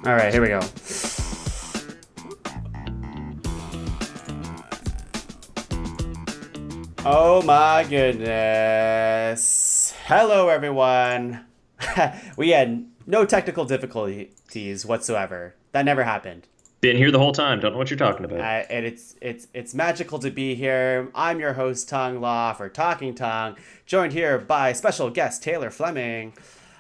All right, here we go. Oh my goodness. Hello, everyone. We had no technical difficulties whatsoever. That never happened. Been here the whole time. Don't know what you're talking about. And it's magical to be here. I'm your host, Tong Law for Talking Tuong, joined here by special guest Taylor Fleming.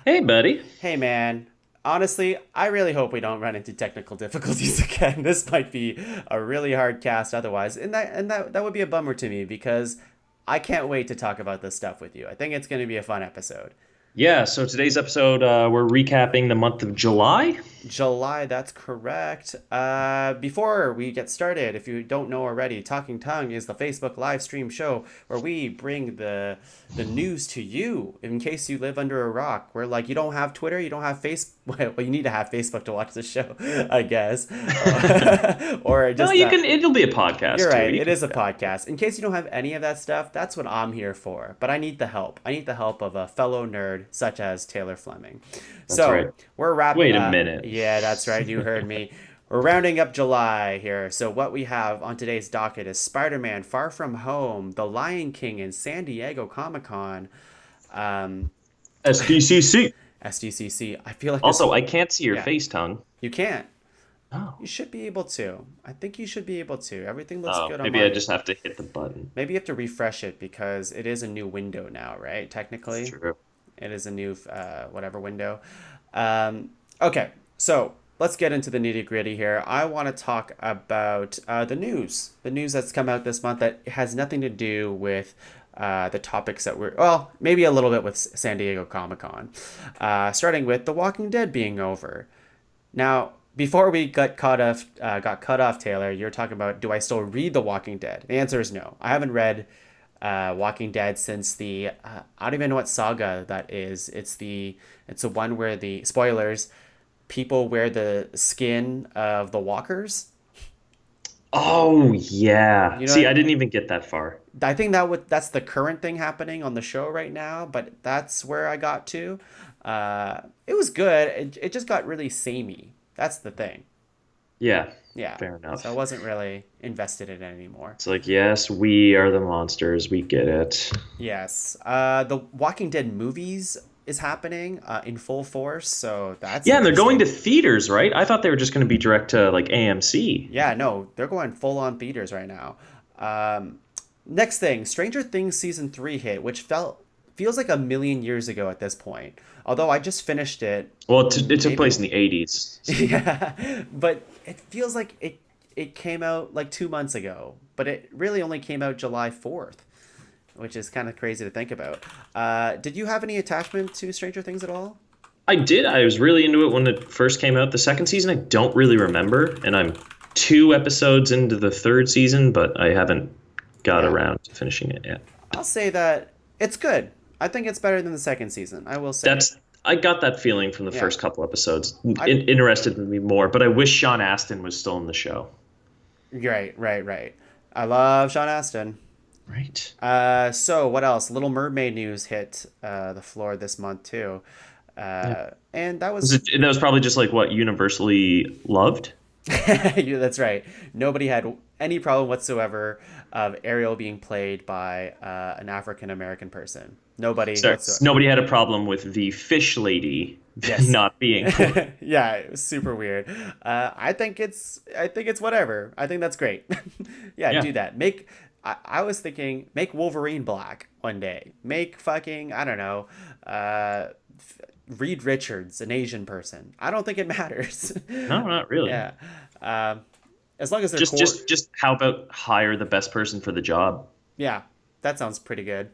Hey, buddy. Hey, man. Honestly, I really hope we don't run into technical difficulties again. This might be a really hard cast otherwise, and that would be a bummer to me because I can't wait to talk about this stuff with you. I think it's going to be a fun episode. Yeah, so today's episode, we're recapping the month of July. July, that's correct. Before we get started, if you don't know already, Talking Tongue is the Facebook live stream show where we bring the news to you in case you live under a rock. Where like you don't have Twitter, you don't have Facebook. Well, you need to have Facebook to watch the show, I guess. Or just No, you can. It'll be a podcast. You're too. right. You It can- is a podcast. In case you don't have any of that stuff, that's what I'm here for. But I need the help. I need the help of a fellow nerd such as Taylor Fleming. That's So right. we're wrapping. Wait a minute. Yeah, that's right. You heard me. We're rounding up July here. So what we have on today's docket is Spider-Man: Far From Home, The Lion King, and San Diego Comic-Con. SDCC. SDCC. I feel like Also, I can't see your yeah. face, tongue. you can't. Oh. You should be able to. I think you should be able to. Everything looks Oh, good on maybe my I just have to hit the button. Maybe you have to refresh it because it is a new window now, right? It's Technically, true. it is a new whatever window. Okay, so let's get into the nitty gritty here. I want to talk about the news that's come out this month that has nothing to do with the topics that well, maybe a little bit with San Diego Comic Con. Starting with The Walking Dead being over. Now, before we got cut off, Taylor, you're talking about, do I still read The Walking Dead? The answer is no. I haven't read Walking Dead since the I don't even know what saga that is. It's the one where the spoilers, people wear the skin of the walkers. Oh, yeah. You know See, what? I didn't even get that far. I think that's the current thing happening on the show right now, but that's where I got to. It was good. It just got really samey. That's the thing. Yeah, Yeah. fair enough. So I wasn't really invested in it anymore. It's like, yes, we are the monsters. We get it. Yes. The Walking Dead movies is happening in full force, so that's Yeah, and they're going to interesting. theaters, right? I thought they were just going to be direct to like AMC. Yeah, no, they're going full on theaters right now. Next thing, Stranger Things season 3 hit, which feels like a million years ago at this point. Although I just finished it. Well, it took Maybe. place in the 80s. Yeah, but it feels like it came out like 2 months ago, but it really only came out July 4th, which is kind of crazy to think about. Did you have any attachment to Stranger Things at all? I did. I was really into it when it first came out. The second season, I don't really remember, and I'm 2 episodes into the third season, but I haven't got Yeah. around to finishing it yet. I'll say that it's good. I think it's better than the second season. I will say. I got that feeling from the Yeah. first couple episodes. I, It interested me more, but I wish Sean Astin was still in the show. right. I love Sean Astin. Right. So what else? Little Mermaid news hit the floor this month too, Yeah. and that Was was it, and that was probably just like what universally loved. yeah, that's right. Nobody had any problem whatsoever of Ariel being played by an African American person. Nobody So whatsoever. nobody had a problem with the fish lady Yes. not being. Yeah, it was super weird. I think it's whatever. I think that's great. Yeah, Yeah. do that. I was thinking make Wolverine black one day. Make fucking I don't know, Reed Richards an Asian person. I don't think it matters. No, not really. Yeah. Um, as long as they're Just how about hire the best person for the job? yeah, that sounds pretty good.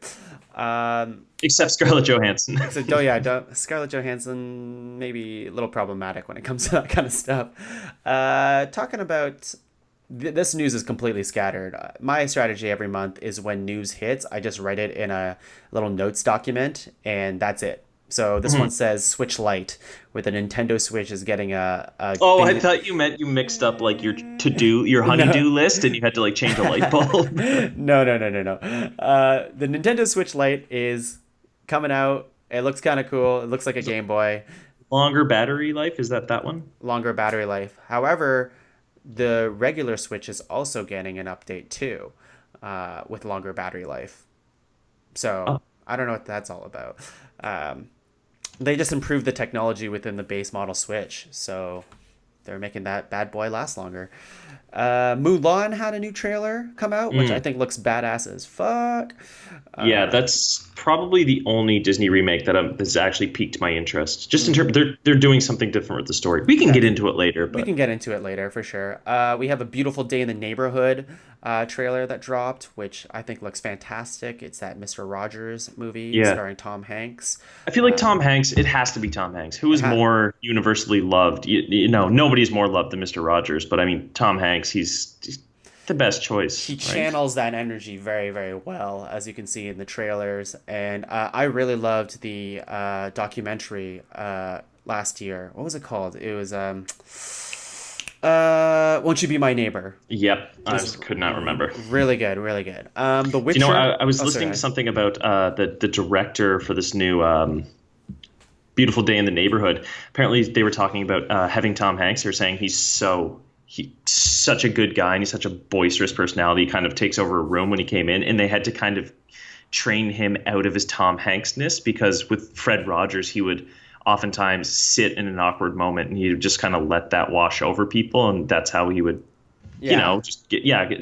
Except Scarlett Johansson. So, oh yeah, Scarlett Johansson maybe a little problematic when it comes to that kind of stuff. Talking about this news is completely scattered. My strategy every month is when news hits, I just write it in a little notes document, and that's it. So this one says Switch Lite, where the Nintendo Switch is getting a Oh, I big- thought you meant you mixed up like your your honeydew list, and you had to like change a light bulb. No. The Nintendo Switch Lite is coming out. It looks kind of cool. It looks like a Game Boy. Longer battery life, is that one? longer battery life. However, the regular Switch is also getting an update too, with longer battery life. So Oh, I don't know what that's all about. Um, they just improved the technology within the base model Switch, so they're making that bad boy last longer. Mulan had a new trailer come out, which I mm. think looks badass as fuck. Yeah, Uh, that's probably the only Disney remake that's actually piqued my interest. Just in mm, terms, they're doing something different with the story. We can get that's into it later, we but can get into it later for sure. We have a beautiful day in the neighborhood trailer that dropped, which I think looks fantastic. It's that Mr. Rogers movie yeah, starring Tom Hanks. I feel like Uh, Tom Hanks. It has to be Tom Hanks. Who it is ha- more universally loved? Nobody's more loved than Mr. Rogers. But I mean, Tom Hanks. He's the best he choice, right? channels that energy very, very well, as you can see in the trailers. And I really loved the documentary last year. What was it called? It was Won't You Be My Neighbor? Yep, It I was just could not remember. really good, really good. The I, Witcher. I was Oh, listening to sorry. something about the director for this new Beautiful Day in the Neighborhood. Apparently, they were talking about having Tom Hanks. They're saying he's such a good guy and he's such a boisterous personality. He kind of takes over a room when he came in, and they had to kind of train him out of his Tom Hanksness because with Fred Rogers, he would oftentimes sit in an awkward moment and he would just kind of let that wash over people, and that's how he would Yeah. just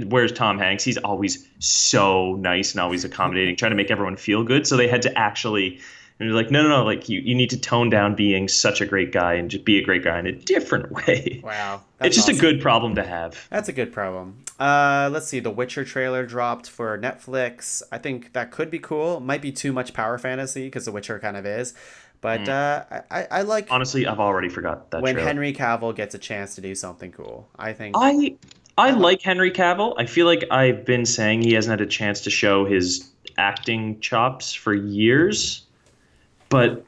whereas Tom Hanks, he's always so nice and always accommodating, trying to make everyone feel good. So they had to actually, and they're like, no, like you need to tone down being such a great guy and just be a great guy in a different way. Wow, It's that's just a awesome. good problem to have. That's a good problem. Let's see. The Witcher trailer dropped for Netflix. I think that could be cool. Might be too much power fantasy because The Witcher kind of is. But Mm. I like Honestly, I've already forgot that when trailer. Henry Cavill gets a chance to do something cool. I I I like. like Henry Cavill. I feel like I've been saying he hasn't had a chance to show his acting chops for years, but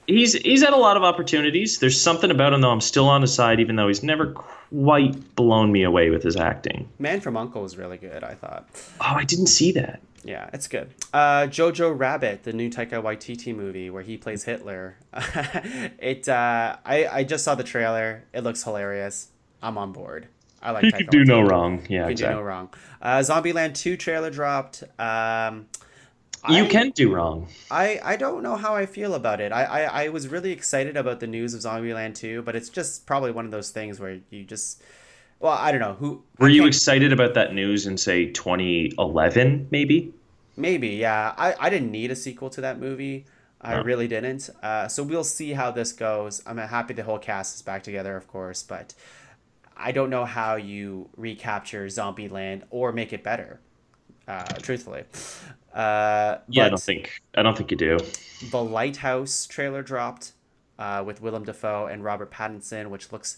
he's had a lot of opportunities. There's something about him though. I'm still on his side, even though he's never quite blown me away with his acting. Man from Uncle was really good, I thought. Oh, I didn't see that. Yeah, it's good. Jojo Rabbit, the new Taika Waititi movie where he plays Hitler. I just saw the trailer. It looks hilarious. I'm on board. I like He Taika could do no Waititi. wrong. You Yeah, can do no exactly. wrong. Zombieland 2 trailer dropped. You I can do wrong. I don't know how I feel about it. I was really excited about the news of Zombieland 2, but it's just probably one of those things where you just, well, I don't know who Were I you can't. excited about that news in say 2011, maybe? Maybe, yeah. I didn't need a sequel to that movie. I Oh. really didn't. So we'll see how this goes. I'm happy the whole cast is back together, of course, but I don't know how you recapture Zombieland or make it better, truthfully. Yeah, But I don't think you do. the Lighthouse trailer dropped with Willem Dafoe and Robert Pattinson, which looks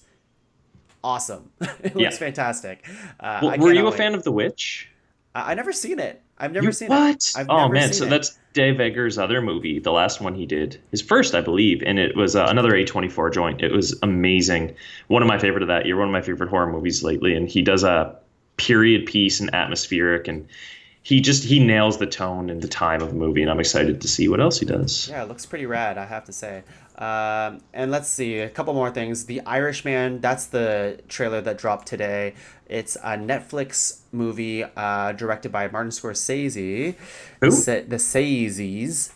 awesome. It Yeah. looks fantastic. Well, I were you cannot a wait. fan of The Witch? I never seen it. I've never You seen it. what? I've Oh never man, seen so it. that's Dave Eggers' other movie, the last one he did, his first, I believe, and it was another A24 joint. It was amazing. One of my favorite of that year, one of my favorite horror movies lately, and he does a period piece and atmospheric, and he nails the tone and the time of the movie, and I'm excited to see what else he does. Yeah, it looks pretty rad, I have to say. And let's see, a couple more things. The Irishman, that's the trailer that dropped today. It's a Netflix movie directed by Martin Scorsese. Who? The Saisies.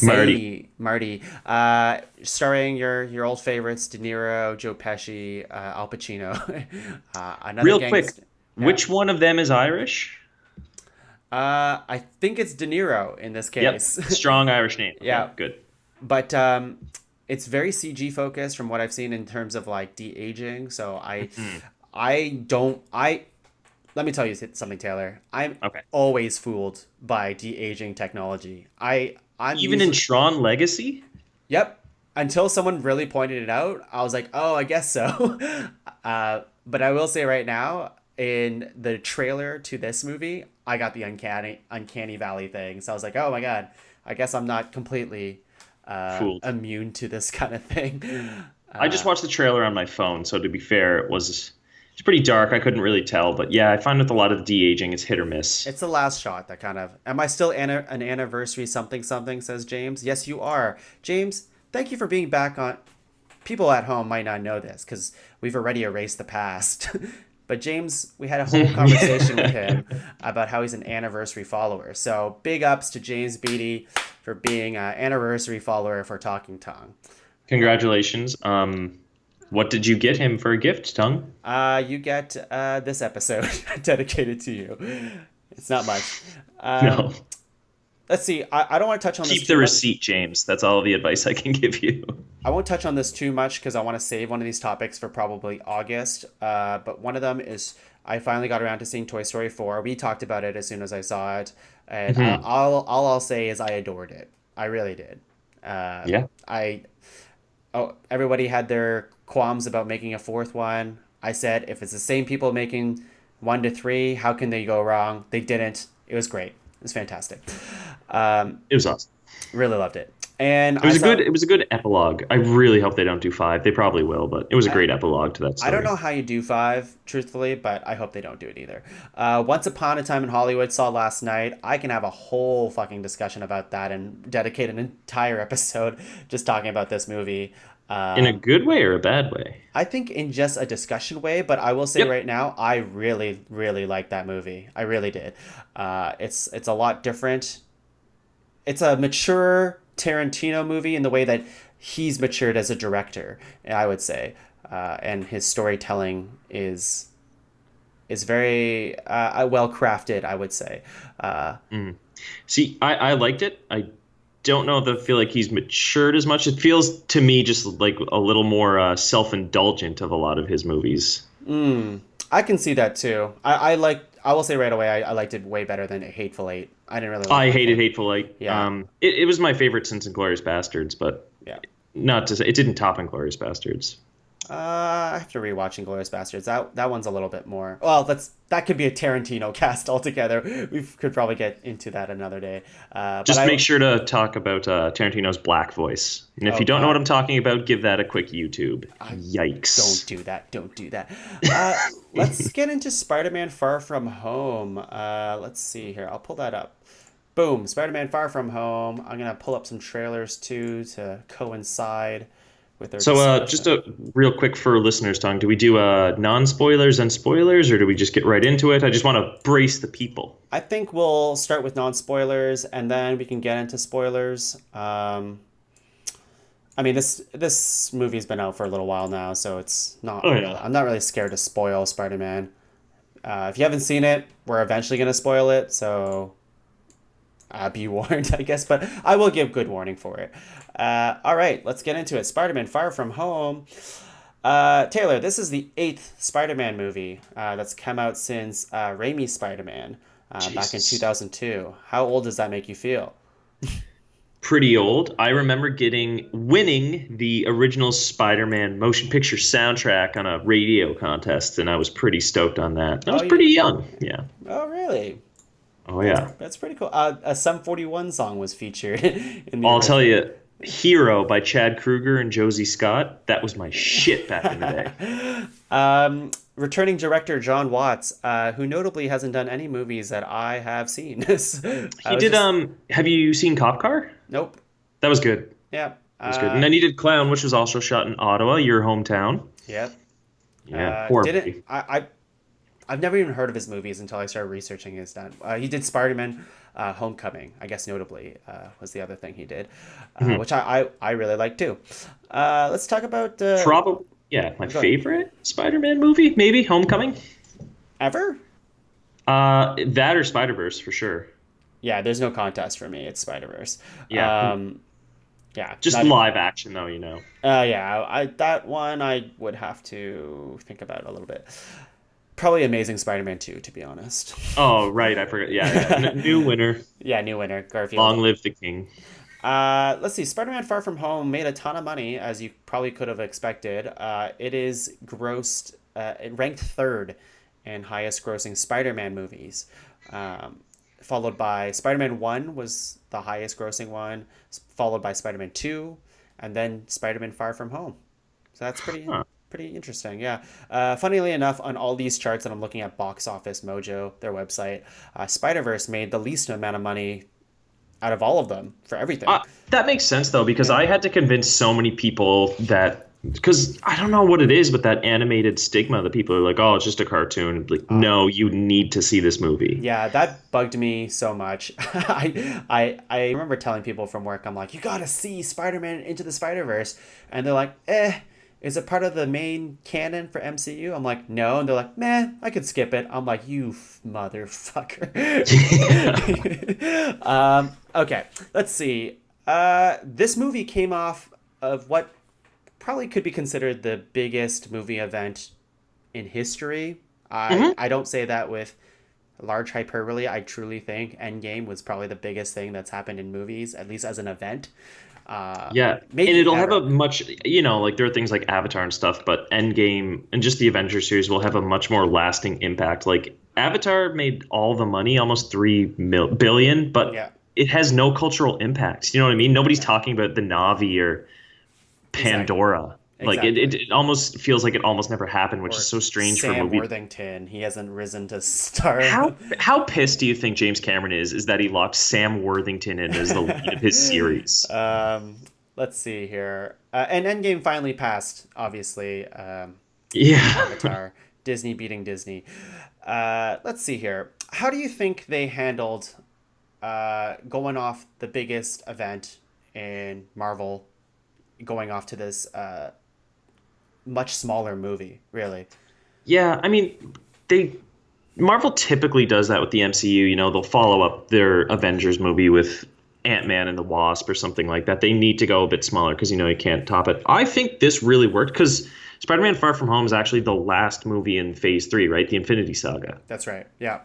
Marty. Marty. Starring your old favorites, De Niro, Joe Pesci, Al Pacino. Another Real quick, gangster. Yeah. which one of them is Irish? I think it's De Niro in this Yep, case. strong Irish name. Okay, Yeah. good. But it's very CG focused from what I've seen in terms of like de-aging. So Mhm. I don't I let me tell you something, Taylor. I'm Okay. always fooled by de-aging technology. I'm Even in usually Tron Legacy? yep. Until someone really pointed it out, I was like, oh, I guess so. But I will say right now, in the trailer to this movie, I got the uncanny valley thing. So I was like, oh my god, I guess I'm not completely Fooled. immune to this kind of thing. I just Uh, watched the trailer on my phone, so to be fair, it's pretty dark. I couldn't really tell, but yeah, I find with a lot of de-aging, it's hit or miss. it's the last shot that kind of. Am I still an anniversary something something? Says James. Yes, you are, James. Thank you for being back on. people at home might not know this because we've already erased the past. But James, we had a whole conversation with him about how he's an anniversary follower. So big ups to James Beatty for being an anniversary follower for Talking Tongue. Congratulations. What did you get him for a gift, Tongue? You get this episode dedicated to you. It's not much. No. Let's see. I don't want to touch on this Keep too the much. receipt, James. That's all the advice I can give you. I won't touch on this too much because I want to save one of these topics for probably August. But one of them is I finally got around to seeing Toy Story 4. We talked about it as soon as I saw it, and Hmm. all I'll say is I adored it. I really did. Yeah. I everybody had their qualms about making a fourth one. I said if it's the same people making 1 to 3, how can they go wrong? They didn't. It was great. It was fantastic. It was awesome. Really loved it. And It was a good. It was a good epilogue. I really hope they don't do 5. They probably will, but it was a great epilogue to that I don't story. know how you do 5, truthfully, but I hope they don't do it either. Once Upon a Time in Hollywood saw last night. I can have a whole fucking discussion about that and dedicate an entire episode just talking about this movie. In a good way or a bad way? I think in just a discussion way, but I will say Yep. right now, I really, really like that movie. I really did. It's a lot different. It's a mature Tarantino movie in the way that he's matured as a director, I would say, and his storytelling is very well crafted, I would say. See, I liked it. I don't know if I feel like he's matured as much. It feels to me just like a little more self-indulgent of a lot of his movies. I can see that too. I will say right away, I liked it way better than Hateful Eight. I didn't really like I Hateful hated Eight. Hateful Eight. Yeah, It was my favorite since Inglourious Bastards, but yeah. not to say it didn't top Inglourious Bastards. I have to rewatch Inglourious Bastards. That one's a little bit more. Well, that could be a Tarantino cast altogether. We could probably get into that another day. But Just I make sure to talk about Tarantino's black voice. And if oh you don't know what god, I'm talking about, give that a quick YouTube. don't Yikes. do that. Don't do that. Let's get into Spider-Man: Far From Home. Let's see here. I'll pull that up. Boom, Spider-Man: Far From Home. I'm gonna pull up some trailers too to coincide with our So, just discussion. a real quick for listeners, Tongue, do we do non-spoilers and spoilers, or do we just get right into it? I just want to brace the people. I think we'll start with non-spoilers and then we can get into spoilers. I mean, this movie's been out for a little while now, so it's not Oh really. yeah. I'm not really scared to spoil Spider-Man. If you haven't seen it, we're eventually gonna spoil it, so be warned, I guess. But I will give good warning for it. All right, let's get into it. Spider-Man: Far From Home. Taylor, this is the 8th Spider-Man movie that's come out since Raimi's Spider-Man back in Jesus. 2002. How old does that make you feel? Pretty old. I remember winning the original Spider-Man motion picture soundtrack on a radio contest, and I was pretty stoked on that. I Oh, was pretty young. Yeah. oh, really? Oh yeah. That's pretty cool. A Sum 41 song was featured in the I'll tell original. you, Hero by Chad Kruger and Josie Scott, that was my shit back in the day. Returning director John Watts, who notably hasn't done any movies that I have seen. I He was did just have you seen Cop Car? nope. That was good. Yeah. That was good. And then he did Clown, which was also shot in Ottawa, your hometown. Yep. Yeah, horror Didn't movie. I've never even heard of his movies until I started researching his done. He did Spider-Man Homecoming, I guess notably, was the other thing he did, which I really like too. Let's talk about Probably, yeah, my go ahead. favorite Spider-Man movie, maybe Homecoming. Ever? That or Spider-Verse for sure. Yeah, there's no contest for me. It's Spider-Verse. Yeah, Yeah, just not even. live action though, you know. Yeah, I that one I would have to think about a little bit. Probably Amazing Spider-Man 2, to be honest. Oh, right, I forgot. Yeah, yeah. New winner. Yeah, new winner, Garfield. Long live the king. Let's see. Spider-Man: Far From Home made a ton of money, as you probably could have expected. It is grossed, it ranked third in highest-grossing Spider-Man movies, followed by Spider-Man 1 was the highest-grossing one, followed by Spider-Man 2, and then Spider-Man: Far From Home. So that's Huh. pretty interesting. Yeah. Funnily enough, on all these charts that I'm looking at, Box Office Mojo, their website, Spider-Verse made the least amount of money out of all of them for everything. That makes sense though, because Yeah. I had to convince so many people that because I don't know what it is with that animated stigma that people are like, oh, it's just a cartoon. Like, no, you need to see this movie. Yeah, that bugged me so much. I remember telling people from work, I'm like, you gotta see Spider-Man Into the Spider-Verse, and they're like, is it part of the main canon for MCU? I'm like, no, and they're like, meh, I could skip it. I'm like, you motherfucker. Okay, let's see. This movie came off of what probably could be considered the biggest movie event in history. I don't say that with large hyperbole. I truly think Endgame was probably the biggest thing that's happened in movies, at least as an event. Yeah, and Maybe it'll have a ever. much, like there are things like Avatar and stuff, but Endgame and just the Avengers series will have a much more lasting impact. Like Avatar made all the money, almost billion, but Yeah, it has no cultural impact. You know what I mean? Nobody's yeah, talking about the Navi or exactly, Pandora. Like exactly. it almost feels like it almost never happened, which is Or so strange for a Sam movie. Worthington, he hasn't risen to star. How pissed do you think James Cameron is that he locked Sam Worthington in as the lead of his series? um, let's see here. And Endgame finally passed, obviously. Yeah. Avatar, Disney beating Disney. Let's see here. How do you think they handled going off the biggest event in Marvel, going off to this much smaller movie, really? Yeah, I mean, they Marvel typically does that with the MCU. They'll follow up their Avengers movie with Ant-Man and the Wasp or something like that. They need to go a bit smaller because you can't top it. I think this really worked because Spider-Man: Far From Home is actually the last movie in Phase 3, right? The Infinity Saga. That's right. Yeah.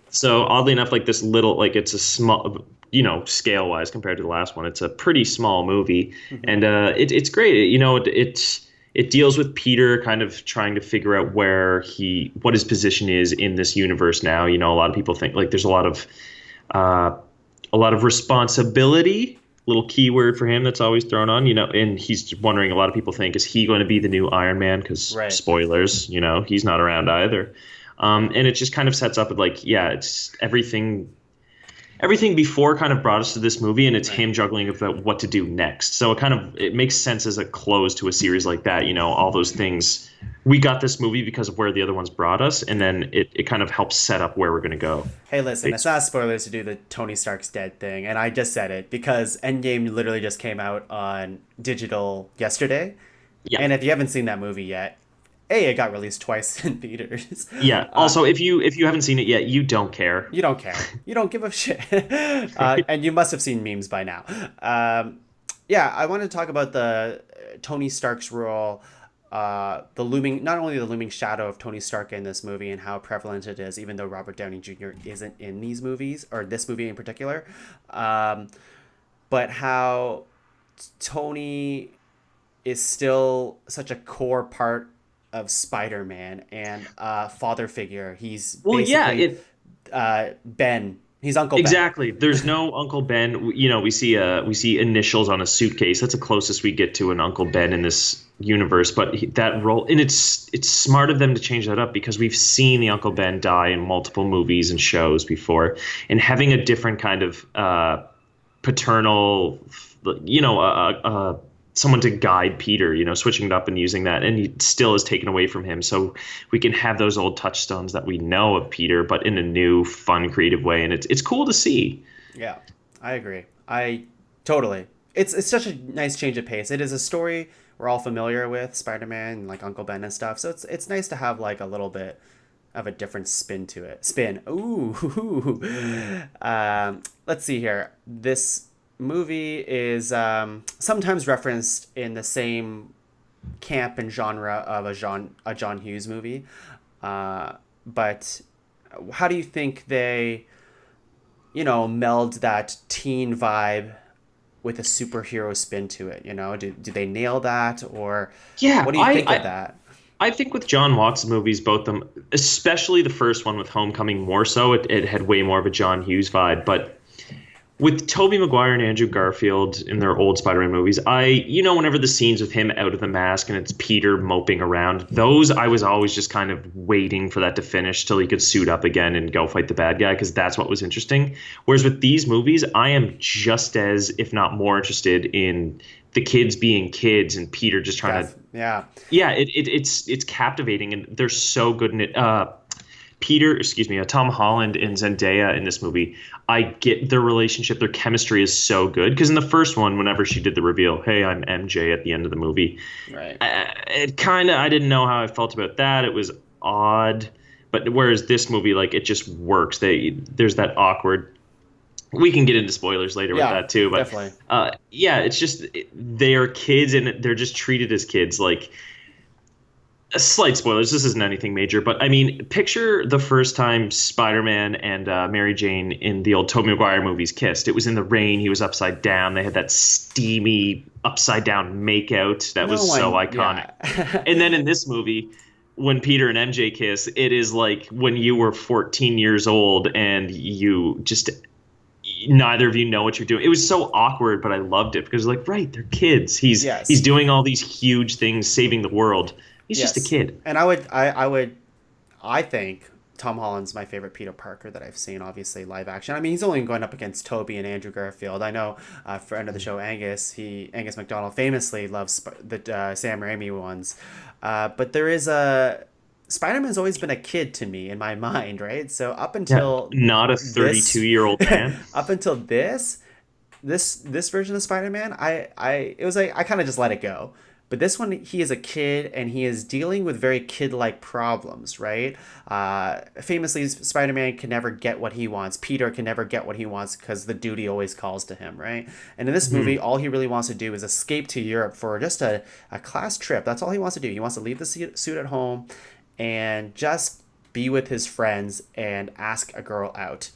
So oddly enough, like this little, like it's a small, scale wise compared to the last one, it's a pretty small movie, Hmm. and it's great. It deals with Peter kind of trying to figure out what his position is in this universe now. A lot of people think like there's uh, a lot of responsibility. Little keyword for him that's always thrown on, and he's wondering. A lot of people think, is he going to be the new Iron Man? Because Right. spoilers, he's not around either. And it just kind of sets up with like, yeah, it's everything before kind of brought us to this movie, and it's Right. him juggling about what to do next. So it makes sense as a close to a series like that. All those things. We got this movie because of where the other ones brought us, and then it kind of helps set up where we're going to go. Hey, listen, it's It's not spoilers to do the Tony Stark's dead thing, and I just said it because Endgame literally just came out on digital yesterday. Yeah. And if you haven't seen that movie yet, A, it got released twice in theaters. Yeah. Uh, Also, if you haven't seen it yet, you don't care. you don't care. You don't give a shit. And you must have seen memes by now. Yeah, I want to talk about the Tony Stark's role, the looming, not only the looming shadow of Tony Stark in this movie and how prevalent it is, even though Robert Downey Jr. isn't in these movies, or this movie in particular, um, but how Tony is still such a core part of Spider-Man and father figure. He's Well, yeah, basically Ben. He's Uncle Ben. exactly. There's no Uncle Ben. We see initials on a suitcase. That's the closest we get to an Uncle Ben in this universe. But that role, and it's smart of them to change that up because we've seen the Uncle Ben die in multiple movies and shows before, and having a different kind of paternal, someone to guide Peter, switching it up and using that, and he still is taken away from him. So we can have those old touchstones that we know of Peter, but in a new, fun, creative way, and it's cool to see. Yeah, I agree. I totally. It's such a nice change of pace. It is a story we're all familiar with, Spider-Man and like Uncle Ben and stuff. So it's nice to have like a little bit of a different spin to it. Spin. Ooh. Let's see here. This movie is sometimes referenced in the same camp and genre of a John Hughes movie. But how do you think they meld that teen vibe with a superhero spin to it? Do they nail that, or Yeah, what do you I, think of I that? I think with John Watts movies, both them, especially the first one with Homecoming, more so, it had way more of a John Hughes vibe. But with Tobey Maguire and Andrew Garfield in their old Spider-Man movies, whenever the scenes with him out of the mask and it's Peter moping around, those I was always just kind of waiting for that to finish till he could suit up again and go fight the bad guy, because that's what was interesting. Whereas with these movies, I am just as, if not more, interested in the kids being kids and Peter just trying to Yeah. Yeah, it's captivating, and they're so good in it. Tom Holland and Zendaya in this movie. I get their relationship, their chemistry is so good. Because in the first one, whenever she did the reveal, "Hey, I'm MJ" at the end of the movie, Right. I didn't know how I felt about that. It was odd, but whereas this movie, like, it just works. There's that awkward. We can get into spoilers later with Yeah, that too, but definitely. yeah, it's just they are kids and they're just treated as kids. Like, slight spoilers. This isn't anything major, but I mean, picture the first time Spider-Man and Mary Jane in the old Tobey Maguire movies kissed. It was in the rain. He was upside down. They had that steamy upside down makeout that No was so one, iconic. yeah. And then in this movie, when Peter and MJ kiss, it is like when you were 14 years old and you just neither of you know what you're doing. It was so awkward, but I loved it because, like, right, they're kids. He's Yes. doing all these huge things, saving the world. He's just a Yes. kid. And I think Tom Holland's my favorite Peter Parker that I've seen, obviously live action. I mean, he's only going up against Toby and Andrew Garfield. I know, friend of the show Angus McDonald famously loves the Sam Raimi ones, but there is a Spider-Man's always been a kid to me in my mind, right? So up Yeah, until not a this, 32-year-old man. up until this version of Spider-Man, I it was like I kind of just let it go. But this one, he is a kid and he is dealing with very kid-like problems, right? Famously, Spider-Man can never get what he wants. Peter can never get what he wants because the duty always calls to him, right? And in this movie, Mhm. all he really wants to do is escape to Europe for just a class trip. That's all he wants to do. He wants to leave the suit at home and just be with his friends and ask a girl out.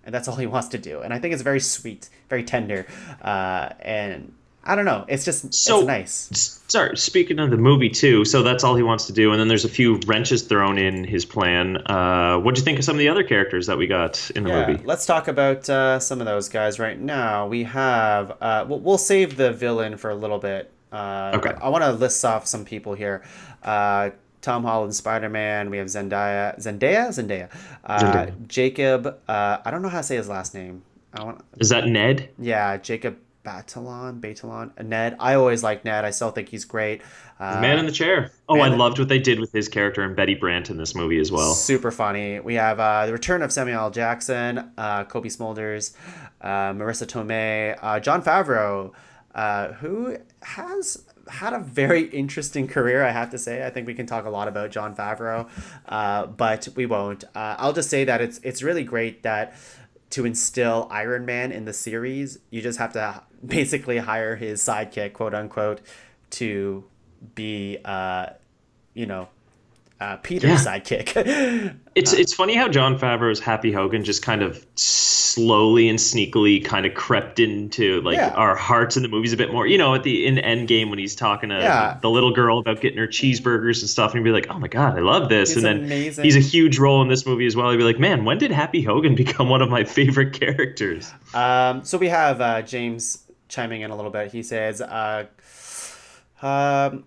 And that's all he wants to do. And I think it's very sweet, very tender. And I don't know. It's So, nice. sorry, speaking of the movie too, so that's all he wants to do, and then there's a few wrenches thrown in his plan. What do you think of some of the other characters that we got in the Yeah, movie? let's talk about some of those guys right now. We have, we'll save the villain for a little bit, Okay, but I want to list off some people here. Uh, Tom Holland, Spider Man. We have Zendaya. Zendaya. Jacob. I don't know how to say his last name. I want. Is that Ned? Yeah, Jacob Batalon, Ned. I always like Ned. I still think he's great. The man Uh, in the chair. Oh, I man, loved what they did with his character and Betty Brant in this movie as well. super funny. We have the return of Samuel L. Jackson, Kobe Smulders, Marissa Tomei, Jon Favreau, who has had a very interesting career, I have to say. I think we can talk a lot about Jon Favreau, but we won't. I'll just say that it's really great that to instill Iron Man in the series, you just have to basically hire his sidekick, quote unquote, to be, you know, Peter's Yeah. sidekick. It's funny how Jon Favreau's Happy Hogan just kind of slowly and sneakily kind of crept into, like, Yeah, our hearts in the movies a bit more. You know, in Endgame when he's talking to yeah, the little girl about getting her cheeseburgers and stuff, and you'd be like, "Oh my God, I love this!" he's And then he's a amazing. huge role in this movie as well. You'd be like, "Man, when did Happy Hogan become one of my favorite characters?" So we have James chiming in a little bit. He says, um,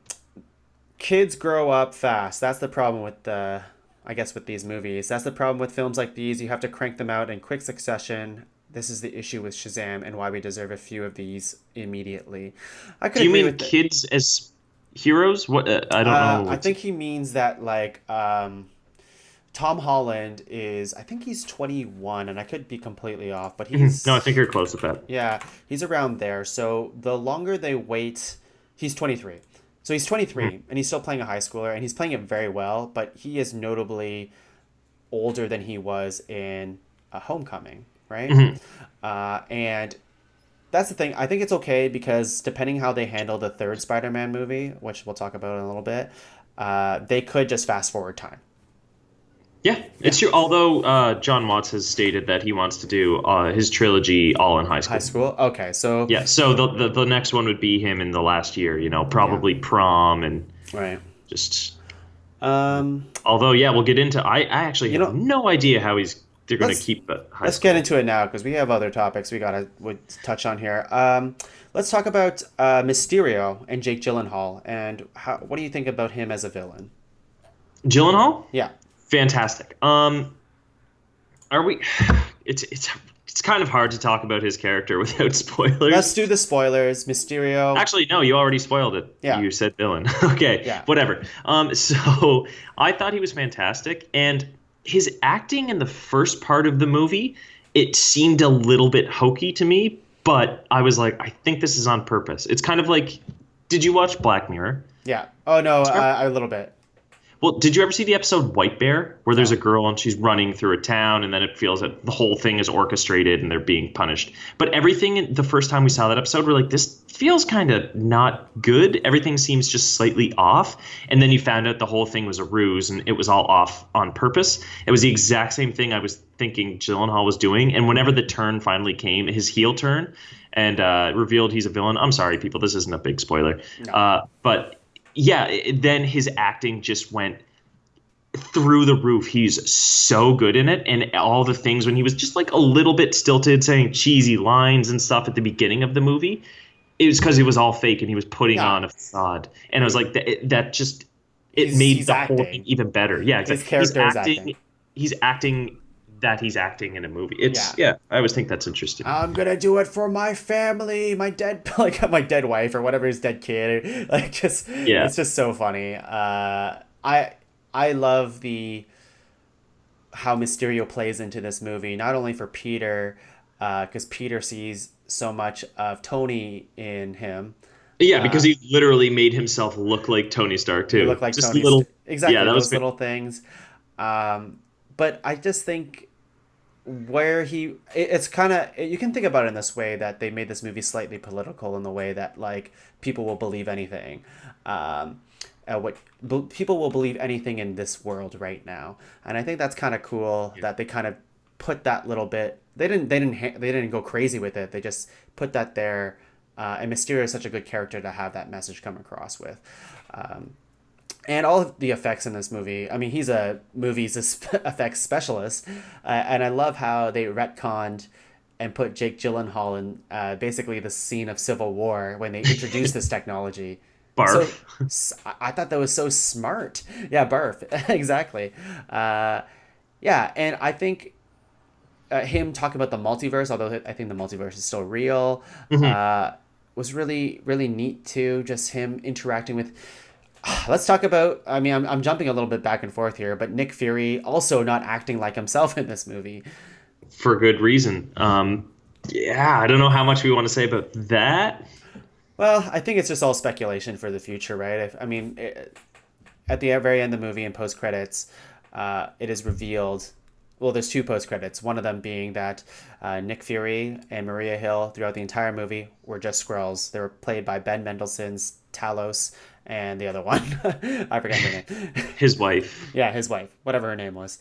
"Kids grow up fast. That's the problem with I guess, with these movies. That's the problem with films like these. You have to crank them out in quick succession. This is the issue with Shazam and why we deserve a few of these immediately." I could Do you agree mean with it. kids as heroes? What I don't know. I think he means that like Tom Holland is. I think he's 21, and I could be completely off, but No, I think you're close with that. yeah, he's around there. So the longer they wait, he's 23. So he's 23 and he's still playing a high schooler and he's playing it very well, but he is notably older than he was in Homecoming, right? Mhm. And that's the thing. I think it's okay because depending how they handle the third Spider-Man movie, which we'll talk about in a little bit, they could just fast forward time. Yeah, Yeah, it's true. Although John Watts has stated that he wants to do his trilogy all in high high school. school. Okay, so Yeah, so the next one would be him in the last year. You know, yeah, probably prom and right. just. Um, Although, yeah, we'll get into. I actually you have know, no idea how they're going to let's keep high let's get school. into it now because we have other topics we gotta would touch on here. Let's talk about Mysterio and Jake Gyllenhaal and what do you think about him as a villain? Gyllenhaal, Yeah, fantastic. Are we? It's it's kind of hard to talk about his character without Let's spoilers. do the spoilers. Mysterio. Actually, no, you already spoiled it. Yeah, You said villain. Okay, yeah, whatever. So I thought he was fantastic, and his acting in the first part of the movie, it seemed a little bit hokey to me, but I was like, I think this is on purpose. It's kind of like, did you watch Black Mirror? yeah. Oh no, Do you a little bit. Well, did you ever see the episode White Bear, where there's No. a girl and she's running through a town, and then it feels that the whole thing is orchestrated and they're being punished? But everything, the first time we saw that episode, we're like, this feels kind of not good. Everything seems just slightly off. And then you found out the whole thing was a ruse and it was all off on purpose. It was the exact same thing I was thinking Gyllenhaal was doing. And whenever the turn finally came, his heel turn, and revealed he's a villain. I'm sorry, people, this isn't a big spoiler. No. But yeah, then his acting just went through the roof. He's so good in it, and all the things when he was just like a little bit stilted, saying cheesy lines and stuff at the beginning of the movie, it was because it was all fake and he was putting Yeah. on a facade. And I was like, that just it He's made he's the whole thing acting. even better. Yeah, His exactly. character is acting. He's acting that he's acting in a movie. Yeah. It's yeah. I always think that's interesting. I'm gonna do it for my family, my dead like my dead wife or whatever his dead kid. Like just Yeah. it's just so funny. I love the how Mysterio plays into this movie, not only for Peter, because Peter sees so much of Tony in him. Yeah, Uh, because he literally made himself look like Tony Stark he too. looked like Just Tony. little. Yeah, Exactly that was those little things. But I just think where it's kind of you can think about it in this way that they made this movie slightly political in the way that like people will believe anything. People will believe anything in this world right now, and I think that's kind of cool that they kind of put that little bit. They didn't go crazy with it. They just put that there. And Mysterio is such a good character to have that message come across with. And all of the effects in this movie, I mean, he's a movies effects specialist, and I love how they retconned and put Jake Gyllenhaal in basically the scene of Civil War when they introduced this technology. So barf. I thought that was so smart. Yeah, barf, exactly. Yeah, and I think him talking about the multiverse, although I think the multiverse is still real, Mhm. was really really neat too. Just him interacting with. Let's talk about. I mean, I'm jumping a little bit back and forth here, but Nick Fury also not acting like himself in this movie. For good reason. Yeah, I don't know how much we want to say about that. Well, I think it's just all speculation for the future, right? I mean, at the very end of the movie and post credits, it is revealed. Well, there's two post credits. One of them being that Nick Fury and Maria Hill throughout the entire movie were just Skrulls. They were played by Ben Mendelsohn's Talos and the other one. I forget her name. His wife. Yeah, his wife, whatever her name was.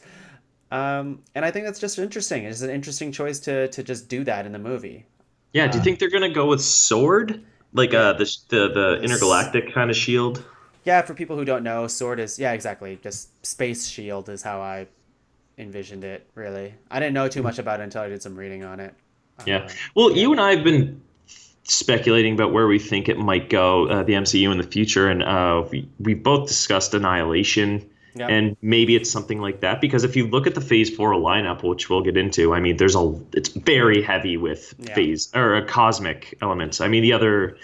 And I think that's just interesting. It's an interesting choice to just do that in the movie. Yeah, do you think they're gonna go with sword, like Yeah, the this. intergalactic kind of shield? Yeah, for people who don't know, sword is yeah, exactly. Just space shield is how I envisioned it. Really, I didn't know too much about it until I did some reading on it. Yeah. Well, Yeah, you and I have been speculating about where we think it might go, the MCU in the future, and we both discussed Annihilation, yeah, and maybe it's something like that. Because if you look at the Phase 4 lineup, which we'll get into, I mean, it's very heavy with yeah. phase or cosmic elements. I mean, the other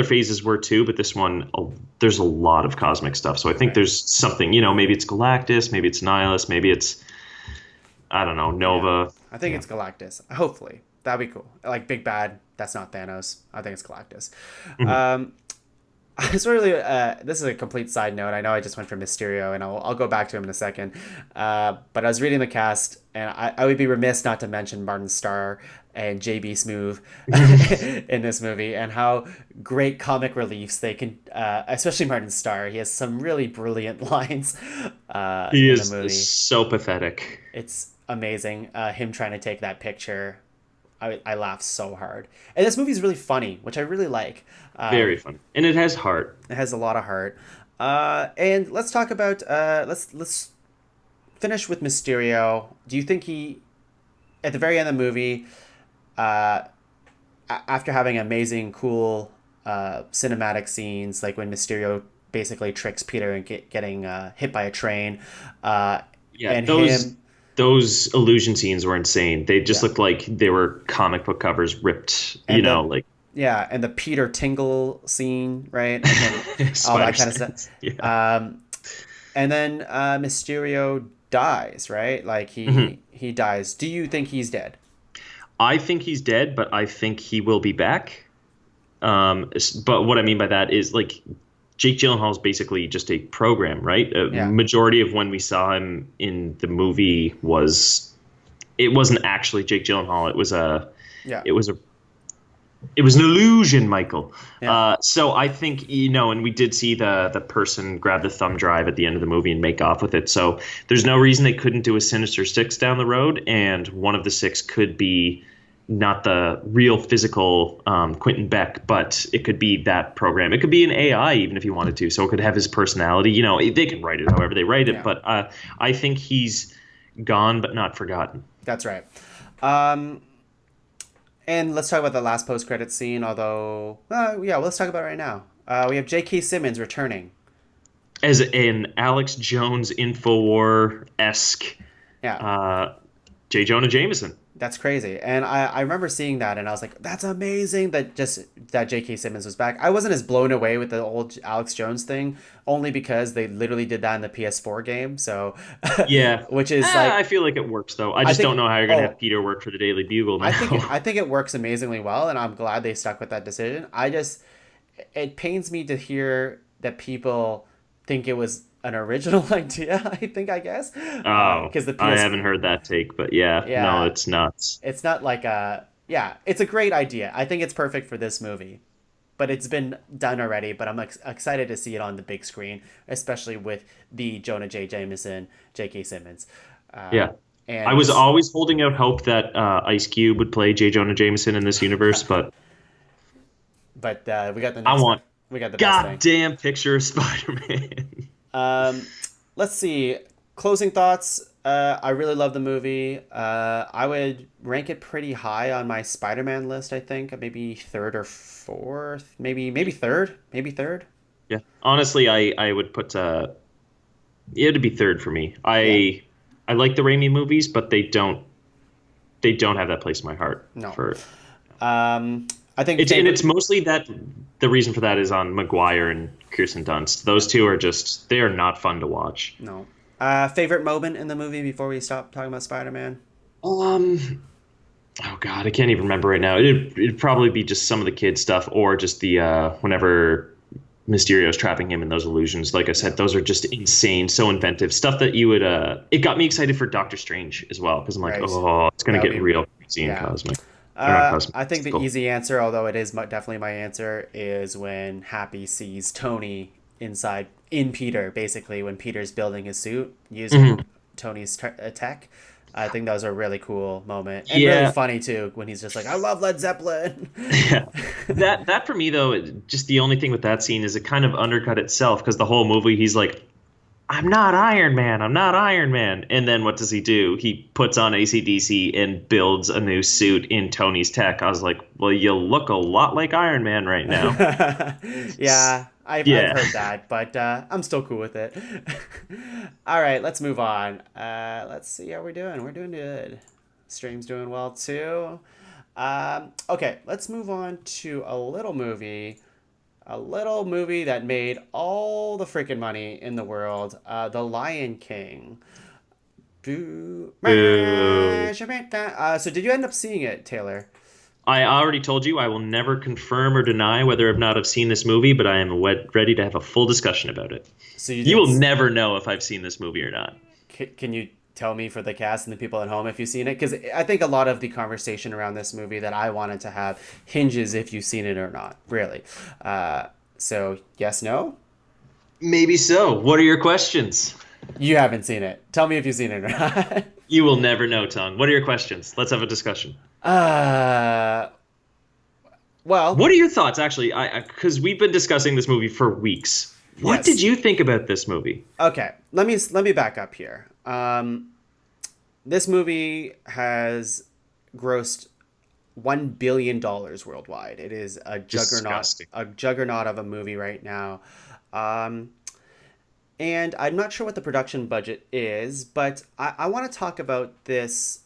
phases were too, but this one, there's a lot of cosmic stuff. So I think Right. there's something, maybe it's Galactus, maybe it's Nihilus, maybe it's I don't know, Yeah, Nova. I think Yeah. it's Galactus. Hopefully, that'd be cool. Like Big Bad, that's not Thanos. I think it's Galactus. Mhm. It's really this is a complete side note. I know I just went for Mysterio, and I'll go back to him in a second. But I was reading the cast, and I would be remiss not to mention Martin Starr and JB Smoove in this movie, and how great comic reliefs they can. Especially Martin Starr, he has some really brilliant lines He in the is movie. so pathetic. It's amazing. Him trying to take that picture. I laughed so hard. And this movie's really funny, which I really like. Very fun. And it has heart. It has a lot of heart. And let's talk about let's finish with Mysterio. Do you think he at the very end of the movie, after having amazing, cool cinematic scenes, like when Mysterio basically tricks Peter and getting hit by a train, Yeah, and those him those illusion scenes were insane. They just Yeah. looked like they were comic book covers ripped, And like yeah, and the Peter Tingle scene, right? And him, all spider that kind of stuff. sense. Yeah. Um, and then Mysterio dies, right? Like Mhm. he dies. Do you think he's dead? I think he's dead, but I think he will be back. But what I mean by that is like Jake Gyllenhaal is basically just a program, right? A Yeah, majority of when we saw him in the movie was it wasn't actually Jake Gyllenhaal. yeah, It was a it was an illusion, Michael. yeah, So I think and we did see the person grab the thumb drive at the end of the movie and make off with it. So there's no reason they couldn't do a Sinister Six down the road, and one of the six could be not the real physical Quentin Beck, but it could be that program. It could be an AI, even if you wanted to. So it could have his personality. They can write it however they write it, yeah. but I think he's gone but not forgotten. That's right. Um, and let's talk about the last post-credit scene. Although, yeah, let's talk about it right now. We have J.K. Simmons returning. As an Alex Jones Infowar esque Yeah, uh, J. Jonah Jameson. that's crazy. And I remember seeing that and I was like, that's amazing that J.K. Simmons was back. I wasn't as blown away with the old Alex Jones thing, only because they literally did that in the PS4 game. So, Yeah. which is like, I feel like it works though. I I just don't think, know how you're gonna have oh, Peter work for the Daily Bugle now. I think it works amazingly well, and I'm glad they stuck with that decision. It pains me to hear that people think it was an original idea. I guess, Oh, because the I PS, haven't heard that take, but yeah, no, yeah, it's nuts. it's not like a, yeah, it's a great idea. I think it's perfect for this movie, but it's been done already. But I'm excited to see it on the big screen, especially with the Jonah J. Jameson, J.K. Simmons, Yeah. I and was always holding out hope that Ice Cube would play J. Jonah Jameson in this universe, but but we got the I next want we got the best thing. goddamn picture of Spider-Man. Um, let's see. Closing thoughts. I really love the movie. I would rank it pretty high on my Spider-Man list. I think maybe third or fourth. Maybe third. Maybe third. Yeah. Honestly, I would put it'd be third for me. Yeah. I like the Raimi movies, but they don't have that place in my heart No. for Um, I think it's and favorite. it's mostly that the reason for that is on Maguire and Kirsten Dunst. Those two are just they are not fun to watch. No. Favorite moment in the movie before we stop talking about Spider-Man. Um oh god, I can't even remember right now. It'd probably be just some of the kid stuff or just the whenever Mysterio's trapping him in those illusions. Like I Yeah. said, those are just insane, so inventive stuff that you would. It got me excited for Doctor Strange as well because I'm like, Right. oh, it's gonna That would get be. real crazy and Yeah. cosmic. Or not cosmic. I think the Mystical. easy answer, although it is definitely my answer, is when Happy sees Tony inside in Peter. Basically, when Peter's building his suit using Mhm. Tony's tech. I think that was a really cool moment and really Yeah, funny too when he's just like, "I love Led Zeppelin." yeah. That for me though, just the only thing with that scene is it kind of undercut itself because the whole movie he's like, I'm not Iron Man. I'm not Iron Man. And then what does he do? He puts on AC/DC and builds a new suit in Tony's tech. I was like, well, you look a lot like Iron Man right now. Yeah, I've Yeah. heard that, but I'm still cool with it. All right, let's move on. Let's see how we're doing. We're doing good. Stream's doing well too. Okay, let's move on to a little movie. A little movie that made all the freaking money in the world. The Lion King. Boo. Boo. So did you end up seeing it, Taylor? I already told you I will never confirm or deny whether or not I've seen this movie, but I am ready to have a full discussion about it. So you You didn't. will never know if I've seen this movie or not. Can you tell me for the cast and the people at home if you've seen it? Because I think a lot of the conversation around this movie that I wanted to have hinges if you've seen it or not, really. So, yes, no? Maybe so. What are your questions? You haven't seen it. Tell me if you've seen it or not. You will never know, Tong. What are your questions? Let's have a discussion. uh, well, What are your thoughts, actually? I because we've been discussing this movie for weeks. What yes. did you think about this movie? Okay, let me back up here. This movie has grossed $1 billion worldwide. It is Disgusting. a juggernaut of a movie right now. Um, And I'm not sure what the production budget is, but I want to talk about this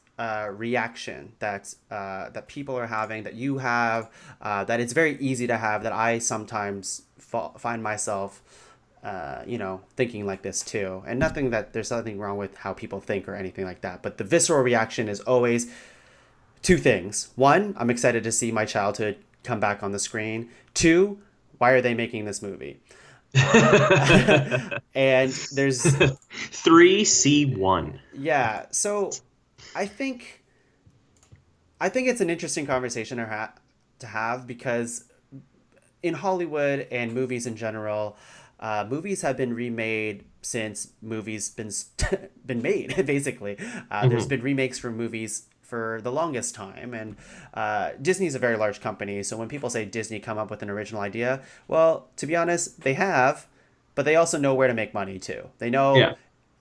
reaction that people are having, that you have, that it's very easy to have, that I sometimes find myself, thinking like this too. And nothing that there's nothing wrong with how people think or anything like that. But the visceral reaction is always two things. One, I'm excited to see my childhood come back on the screen. Two, why are they making this movie? And there's 3C1. yeah. So I think I think it's an interesting conversation to have because in Hollywood and movies in general, movies have been remade since movies been made. Basically, there's Hmm. been remakes for movies for the longest time, and Disney's a very large company. So when people say Disney come up with an original idea, well, to be honest, they have, but they also know where to make money too. They know Yeah.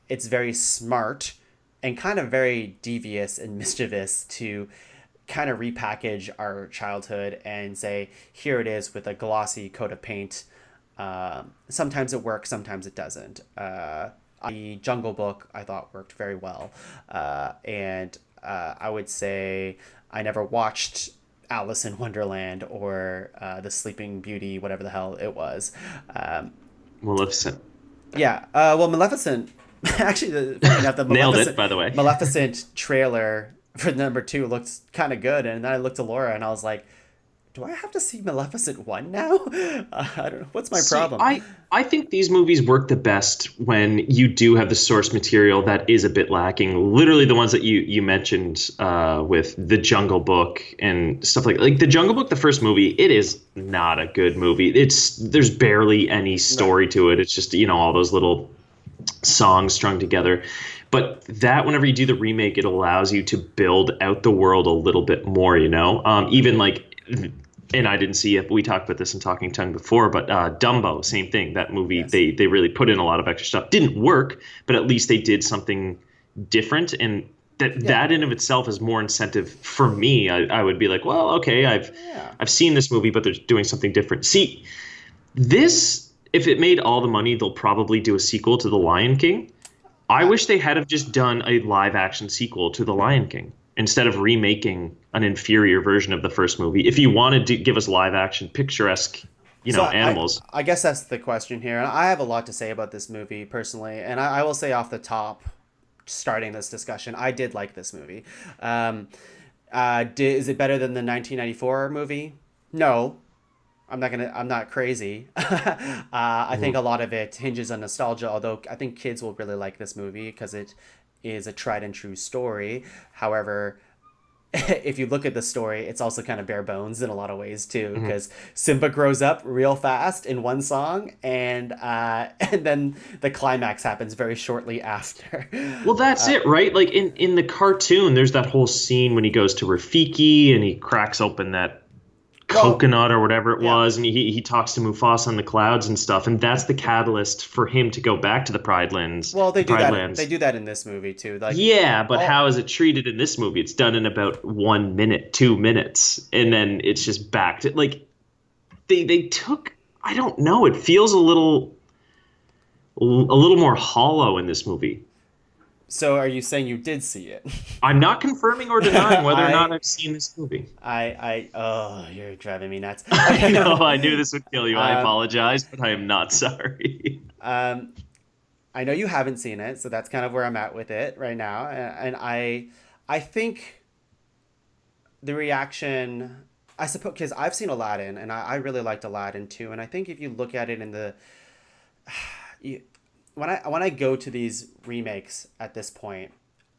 it's very smart and kind of very devious and mischievous to kind of repackage our childhood and say, here it is with a glossy coat of paint. Sometimes it works, sometimes it doesn't. The Jungle Book I thought worked very well. And I would say I never watched Alice in Wonderland or The Sleeping Beauty, whatever the hell it was. Um, Maleficent. yeah. Well, Maleficent. Actually, funny enough, the Nailed it, by the way. Maleficent trailer for number two looked kind of good, and then I looked to Laura and I was like, "Do I have to see Maleficent one now? I don't know. What's my See, problem?" I think these movies work the best when you do have the source material that is a bit lacking. Literally, the ones that you mentioned with the Jungle Book and stuff like the Jungle Book, the first movie, it is not a good movie. There's barely any Right. story to it. It's just all those little songs strung together. But that whenever you do the remake, it allows you to build out the world a little bit more. Even like and I didn't see it, but we talked about this in Talking Tongue before, but Dumbo, same thing. That movie, Yes. they really put in a lot of extra stuff. Didn't work, but at least they did something different. And Yeah. that in of itself is more incentive for me. I would be like, well, okay, Yeah. I've seen this movie, but they're doing something different. See, this, if it made all the money, they'll probably do a sequel to The Lion King. I I, wish they had have just done a live action sequel to The Lion King instead of remaking an inferior version of the first movie. If you wanted to give us live action picturesque, so animals. I guess that's the question here. And I have a lot to say about this movie personally, and I will say off the top, starting this discussion, I did like this movie. Is it better than the 1994 movie? No, I'm not crazy. I think Mhm. a lot of it hinges on nostalgia. Although I think kids will really like this movie because it is a tried and true story. However, if you look at the story, it's also kind of bare bones in a lot of ways too, Mhm. because Simba grows up real fast in one song, and and then the climax happens very shortly after. Well, that's it, right? Like in the cartoon, there's that whole scene when he goes to Rafiki and he cracks open that Well, coconut or whatever it yeah. was, and he talks to Mufasa in the clouds and stuff, and that's the catalyst for him to go back to the Pride Lands. Well, The Pride they Lands. do that in this movie too. Like Yeah, but how all is it treated in this movie? It's done in about 1 minute, 2 minutes, and then it's just back to like they took. I don't know. It feels a little more hollow in this movie. So are you saying you did see it? I'm not confirming or denying whether or not I I've seen this movie. oh, you're driving me nuts. I Okay, know no. I knew this would kill you. I Um, apologize, but I am not sorry. um, I know you haven't seen it, so that's kind of where I'm at with it right now. And I think the reaction, I suppose, because I've seen Aladdin, and I really liked Aladdin too. And I think if you look at it in the, you, when I go to these remakes at this point,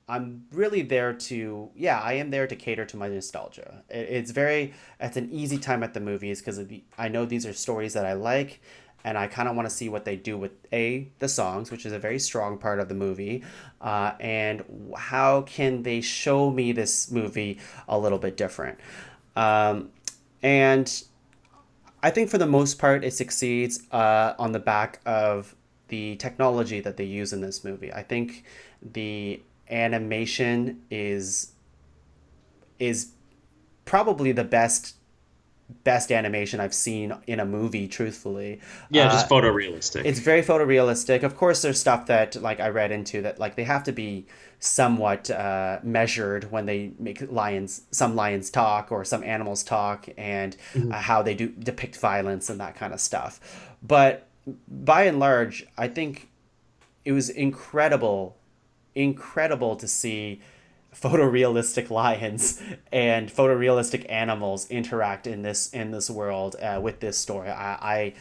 I'm really there to, yeah, I am there to cater to my nostalgia. It's an easy time at the movies because I know these are stories that I like, and I kind of want to see what they do with the songs, which is a very strong part of the movie, and how can they show me this movie a little bit different, and I think for the most part it succeeds on the back of the technology that they use in this movie. I think the animation is probably the best best animation I've seen in a movie, truthfully. Yeah, just photorealistic. It's very photorealistic. Of course, there's stuff that like I read into that like they have to be somewhat measured when they make some lions talk or some animals talk, and Mhm. how they do depict violence and that kind of stuff. But by and large, I think it was incredible to see photorealistic lions and photorealistic animals interact in this world with this story. I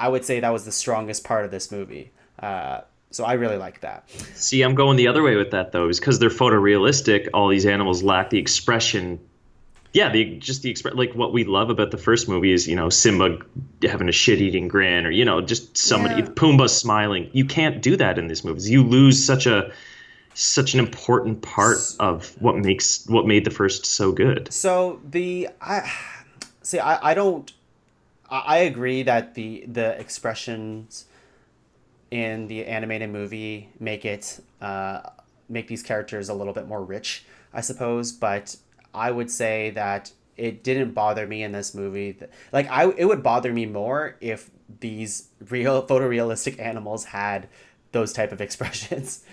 would say that was the strongest part of this movie. So I really like that. See, I'm going the other way with that though, is because they're photorealistic. All these animals lack the expression. Yeah, just the express like what we love about the first movie is Simba having a shit-eating grin, or just somebody Yeah. Pumbaa smiling. You can't do that in these movies. You lose such an important part of what made the first so good. So the I see. I don't. I agree that the expressions in the animated movie make these characters a little bit more rich, I suppose. But I would say that it didn't bother me in this movie. Like it would bother me more if these real photorealistic animals had those type of expressions.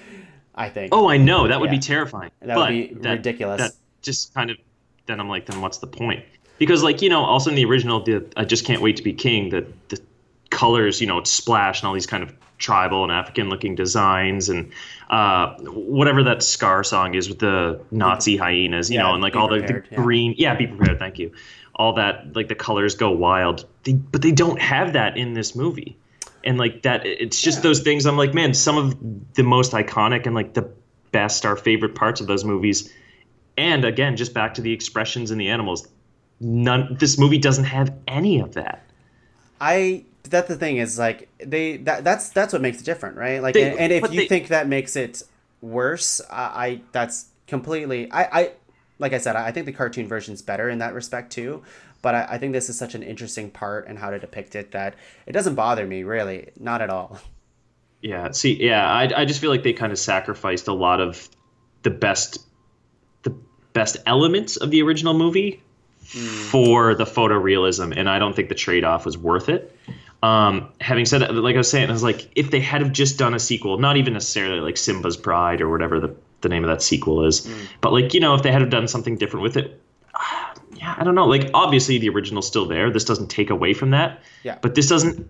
I think, Oh, I know that would be yeah, terrifying, that would but be that ridiculous. just kind of then I'm like, then what's the point? Because like also in the original, the I just can't wait to be king. The colors, it's splash and all these kind of tribal and African looking designs, and whatever that Scar song is with the Be, Nazi hyenas, yeah, and like be all the prepared. Yeah. green. Yeah, be prepared. Thank you. All that like the colors go wild, but they don't have that in this movie. And like that, it's just Yeah. those things. I'm like, man, some of the most iconic and like the best, our favorite parts of those movies. And again, just back to the expressions in the animals. This movie doesn't have any of that. That's the thing is like that's what makes it different, right? Like, They, and if but you they, think that makes it worse, I that's completely I like I said, I think the cartoon version's better in that respect too. But I think this is such an interesting part and how to depict it that it doesn't bother me really, not at all. yeah. See, yeah, I just feel like they kind of sacrificed a lot of the best, the best elements of the original movie Mm, for the photorealism, and I don't think the trade-off was worth it. Having said that, like I was saying, I was like, if they had have just done a sequel, not even necessarily like Simba's Pride or whatever the name of that sequel is, mm, but like if they had have done something different with it, yeah, I don't know. Like obviously the original's still there. This doesn't take away from that, yeah. but this doesn't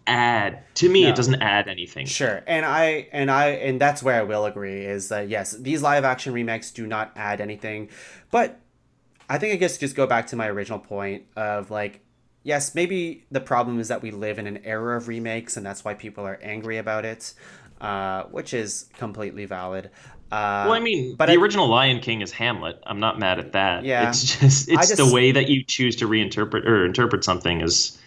add to me. It No. doesn't add anything. Sure. And that's where I will agree is that yes, these live action remakes do not add anything. But I think I guess just go back to my original point of like, yes, maybe the problem is that we live in an era of remakes, and that's why people are angry about it, which is completely valid. Well, I mean, But the I, original Lion King is Hamlet. I'm not mad at that. yeah, It's just I it's the just, way that you choose to reinterpret or interpret something is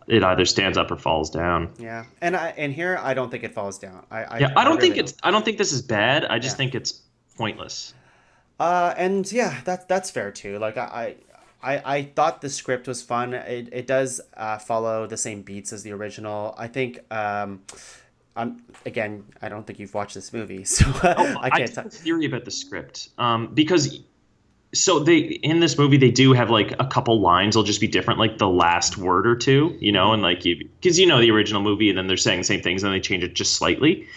it either stands up or falls down. yeah, and here I don't think it falls down. Yeah, I really don't. I don't think this is bad. I just Yeah. think it's pointless. And yeah, that's fair too. Like I thought the script was fun. It does follow the same beats as the original. I think again, I don't think you've watched this movie, so Oh, I I can't do talk. have a theory about the script. Because so they in this movie they do have like a couple lines will just be different, like the last word or two, Hmm. and like you because the original movie and then they're saying the same things and they change it just slightly.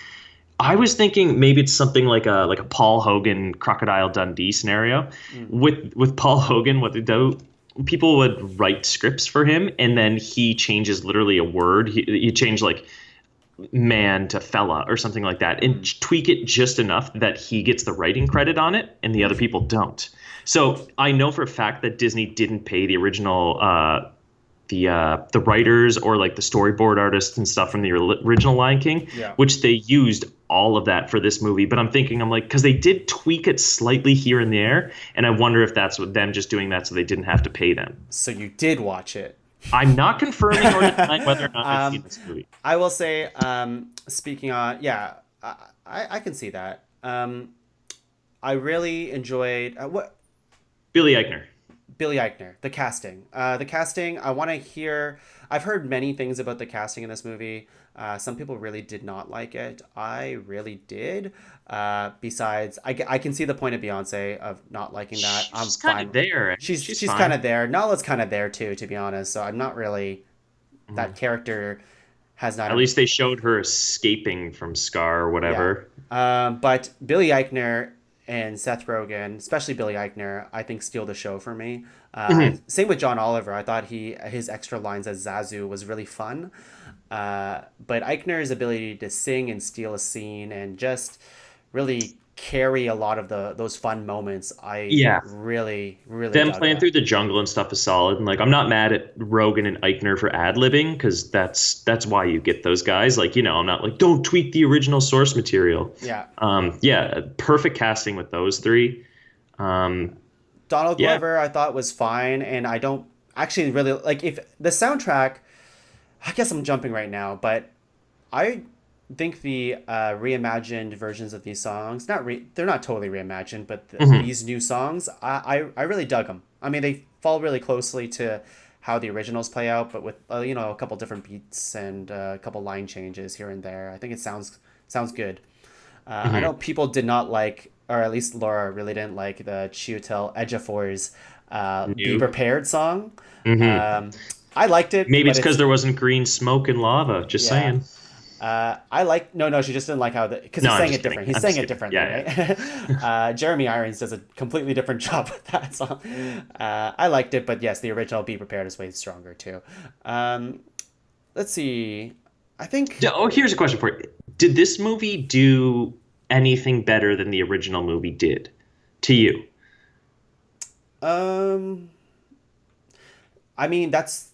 I was thinking maybe it's something like a Paul Hogan Crocodile Dundee scenario. Mm. With Paul Hogan, what they do, people would write scripts for him, and then he changes literally a word. He changed like man to fella or something like that, and Mm. tweak it just enough that he gets the writing credit on it, and the other people don't. So I know for a fact that Disney didn't pay the original the writers or like the storyboard artists and stuff from the original Lion King, Yeah. which they used all of that for this movie. But I'm like, because they did tweak it slightly here and there, and I wonder if that's what them just doing that so they didn't have to pay them. So you did watch it. I'm not confirming or denying whether or not I've seen um, this movie. I will say, speaking on, yeah, I can see that. I really enjoyed what Billy Eichner. Billy Eichner, the casting. The casting, I want to hear. I've heard many things about the casting in this movie. Some people really did not like it. I really did. Besides, I can see the point of Beyonce of not liking that. I'm She's kind fine. of there. She's She's kind fine. of there. Nala's kind of there too, to be honest. So I'm not really that Mhm. character has not At a least they showed her escaping from Scar or yeah. whatever. But Billy Eichner and Seth Rogen, especially Billy Eichner, I think steal the show for me. Mhm. Same with John Oliver. I thought his extra lines as Zazu was really fun. But Eichner's ability to sing and steal a scene and just really carry a lot of those fun moments, I Yeah, really them dug playing that. through the jungle and stuff is solid. And like, I'm not mad at Rogan and Eichner for ad libbing because that's why you get those guys. Like, I'm not like don't tweak the original source material. Yeah. Yeah, perfect casting with those three. Um, Donald yeah, Glover, I thought was fine, and I don't actually really like if the soundtrack. I guess I'm jumping right now, but I think the reimagined versions of these songs, they're not totally reimagined, but hmm these new songs, I really dug them. I mean, they fall really closely to how the originals play out, but with a couple different beats and a couple line changes here and there. I think it sounds good. I hmm know people did not like, or at least Laura really didn't like the Chiwetel Ejiofor's "Be new. Prepared" song. hmm Um, I liked it, Maybe but it's because it's there wasn't green smoke and lava. Just yeah. saying. I like no, she just didn't like how because he No, I'm sang just it kidding. different. He I'm sang just it kidding. differently, Yeah, right? Jeremy Irons does a completely different job with that song. I liked it, but yes, the original "Be Prepared" is way stronger too. Um, let's see. I think yeah. Oh, here's a question for you. Did this movie do anything better than the original movie did to you? um, I mean that's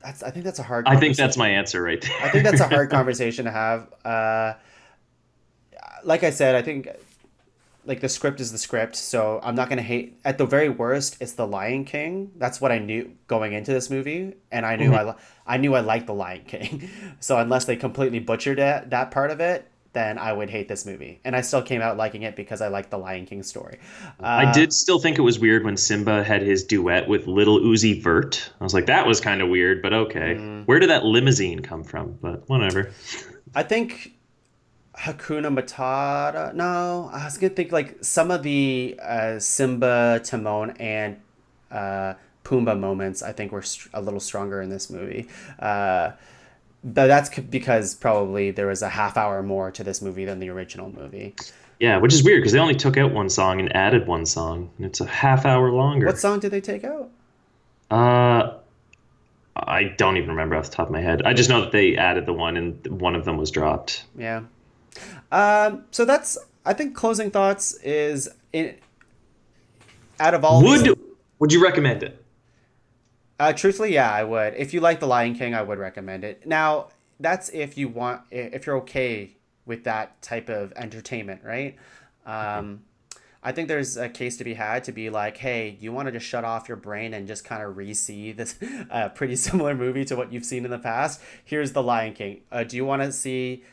I think that's a hard I think that's conversation. my answer right I think that's a hard there. conversation to have. Like I said, I think like the script is the script, so I'm not gonna hate. At the very worst, it's the Lion King. That's what I knew going into this movie, and Mhm. I knew I liked the Lion King. So unless they completely butchered that part of it, then I would hate this movie. And I still came out liking it because I liked the Lion King story. I Uh, did still think it was weird when Simba had his duet with Little Uzi Vert. I was like, that was kind of weird, but okay. mm, Where did that limousine come from? But whatever. I think Hakuna Matata. No, I was gonna think like some of the Simba, Timon, and uh, Pumbaa moments. I think were a little stronger in this movie. But that's because probably there was a half hour more to this movie than the original movie. Yeah, which is weird because they only took out one song and added one song, and it's a half hour What longer. song did they take out? Uh, I don't even remember off the top of my head. I just know that they added the one and one of them was dropped. Yeah. So that's I think closing thoughts is out of all these. Would you recommend it? Truthfully, yeah, I would. If you like The Lion King, I would recommend it. Now, that's if you want, if you're okay with that type of entertainment, right? Um, I think there's a case to be had to be like, hey, you want to just shut off your brain and just kind of re-see this pretty similar movie to what you've seen in the past. Here's The Lion King. Do you want to see,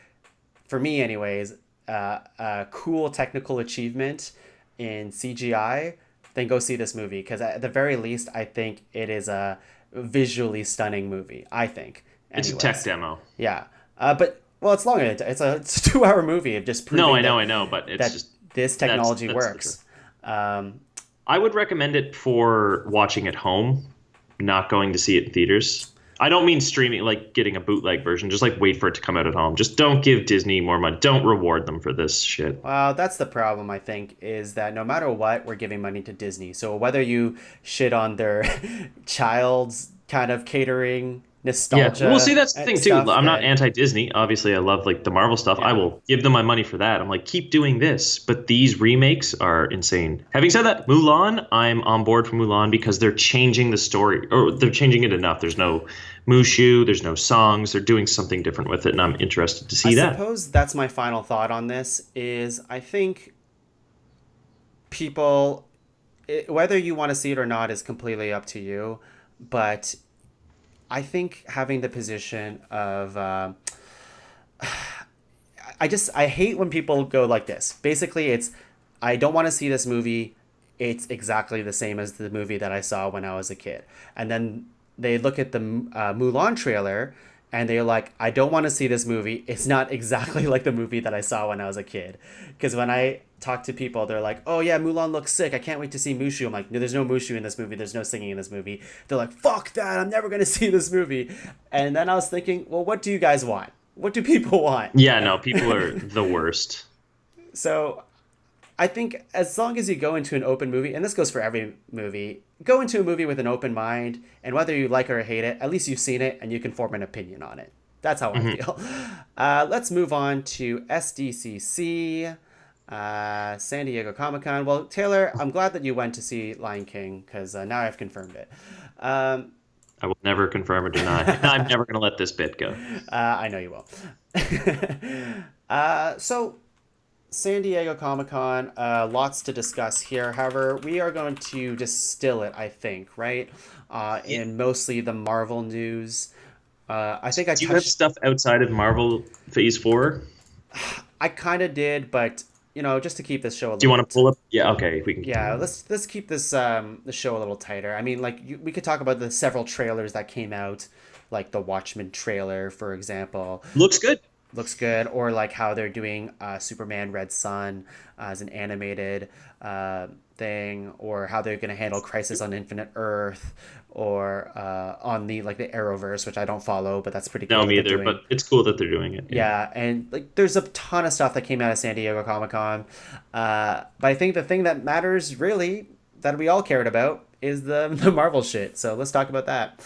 for me, anyways, a cool technical achievement in CGI? Then go see this movie because at the very least, I think it is a visually stunning movie. I think, It's a tech anyways. demo. Yeah, but well, it's longer. It's a 2 hour movie of just No, proving I know, but it's that just this that's technology that's the truth. works. Um, I would recommend it for watching at home, not going to see it in theaters. I don't mean streaming, like getting a bootleg version. Just like wait for it to come out at home. Just don't give Disney more money. Don't reward them for this shit. well, that's the problem, I think, is that no matter what, we're giving money to Disney. So whether you shit on their child's kind of catering Yeah, well, see, nostalgia that's the and thing too. stuff, I'm not then anti-Disney. Obviously, I love like the Marvel stuff. I yeah. will give them my money for that. I'm like, keep doing this, but these remakes are insane. Having said that, Mulan, I'm on board for Mulan because they're changing the story, or they're changing it enough. There's no Mushu, there's no songs. They're doing something different with it, and I'm interested to I see that. suppose that's my final thought on this is I think people whether you want to see it or not is completely up to you, but I think having the position of I hate when people go like this. Basically, it's I don't want to see this movie it's exactly the same as the movie that I saw when I was a kid. And then they look at the Mulan trailer and they're like, I don't want to see this movie. It's not exactly like the movie that I saw when I was a kid. Because when I talk to people, they're like, oh yeah, Mulan looks sick. I can't wait to see Mushu. I'm like, no, there's no Mushu in this movie. There's no singing in this movie. They're like, fuck that. I'm never going to see this movie. And then I was thinking, well, what do you guys want? What do people want? Yeah, no, people are the worst. So I think as long as you go into an open movie, and this goes for every movie, go into a movie with an open mind, and whether you like it or hate it, at least you've seen it and you can form an opinion on it. That's how I feel. Let's move on to SDCC, San Diego Comic-Con. Well, Taylor, I'm glad that you went to see Lion King because now I've confirmed it. I will never confirm or deny. I'm never going to let this bit go. I know you will. So San Diego Comic-Con, lots to discuss here. However, we are going to distill it, I think, right? In mostly the Marvel news. I think I Do you have stuff outside of Marvel Phase 4? I kind of did, but just to keep this show a little. Do you want to pull up? Yeah, okay, we can. Yeah, let's keep this the show a little tighter. I mean, like we could talk about the several trailers that came out, like the Watchmen trailer, for example. Looks good. Looks good, or like how they're doing Superman Red Sun as an animated thing, or how they're going to handle Crisis on Infinite Earth, or on the Arrowverse, which I don't follow, but that's pretty cool. No, me either, but it's cool that they're doing it. Yeah, and like there's a ton of stuff that came out of San Diego Comic-Con, but I think the thing that matters really that we all cared about is the Marvel shit. So let's talk about that.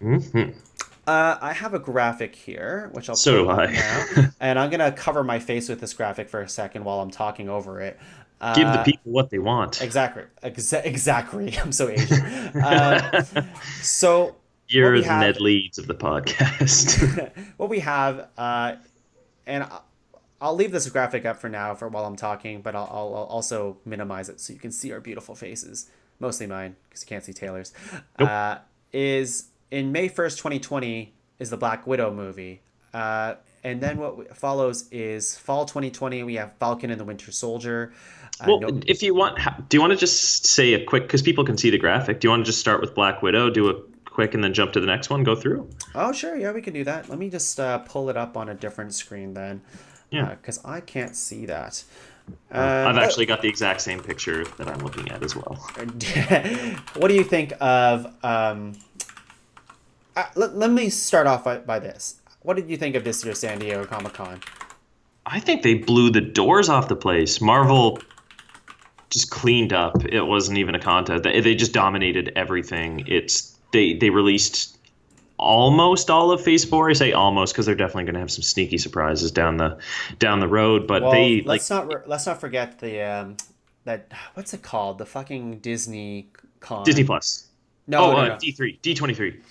Mm-hmm. I have a graphic here, which I'll So do I. now, and I'm gonna cover my face with this graphic for a second while I'm talking over it. Give the people what they want. Exactly. Exactly. I'm so Asian. So You're the Ned Leeds of the podcast. What we have, and I'll leave this graphic up for now for while I'm talking, but I'll also minimize it so you can see our beautiful faces, mostly mine because you can't see Taylor's. Nope. Is in May 1st, 2020 is the Black Widow movie. And then what follows is fall 2020. We have Falcon and the Winter Soldier. Well, if you want, do you want to just say a quick, because people can see the graphic, do you want to just start with Black Widow, do a quick, and then jump to the next one, go through? Oh, sure. Yeah, we can do that. Let me just pull it up on a different screen then. Yeah. Because I can't see that. I've actually got the exact same picture that I'm looking at as well. What do you think of... let me start off by this. What did you think of this year's San Diego Comic-Con? I think they blew the doors off the place. Marvel just cleaned up. It wasn't even a contest. They just dominated everything. They released almost all of Phase 4. I say almost because they're definitely going to have some sneaky surprises down the road. But let's not forget the that what's it called? The fucking Disney Con. Disney Plus. No. D23.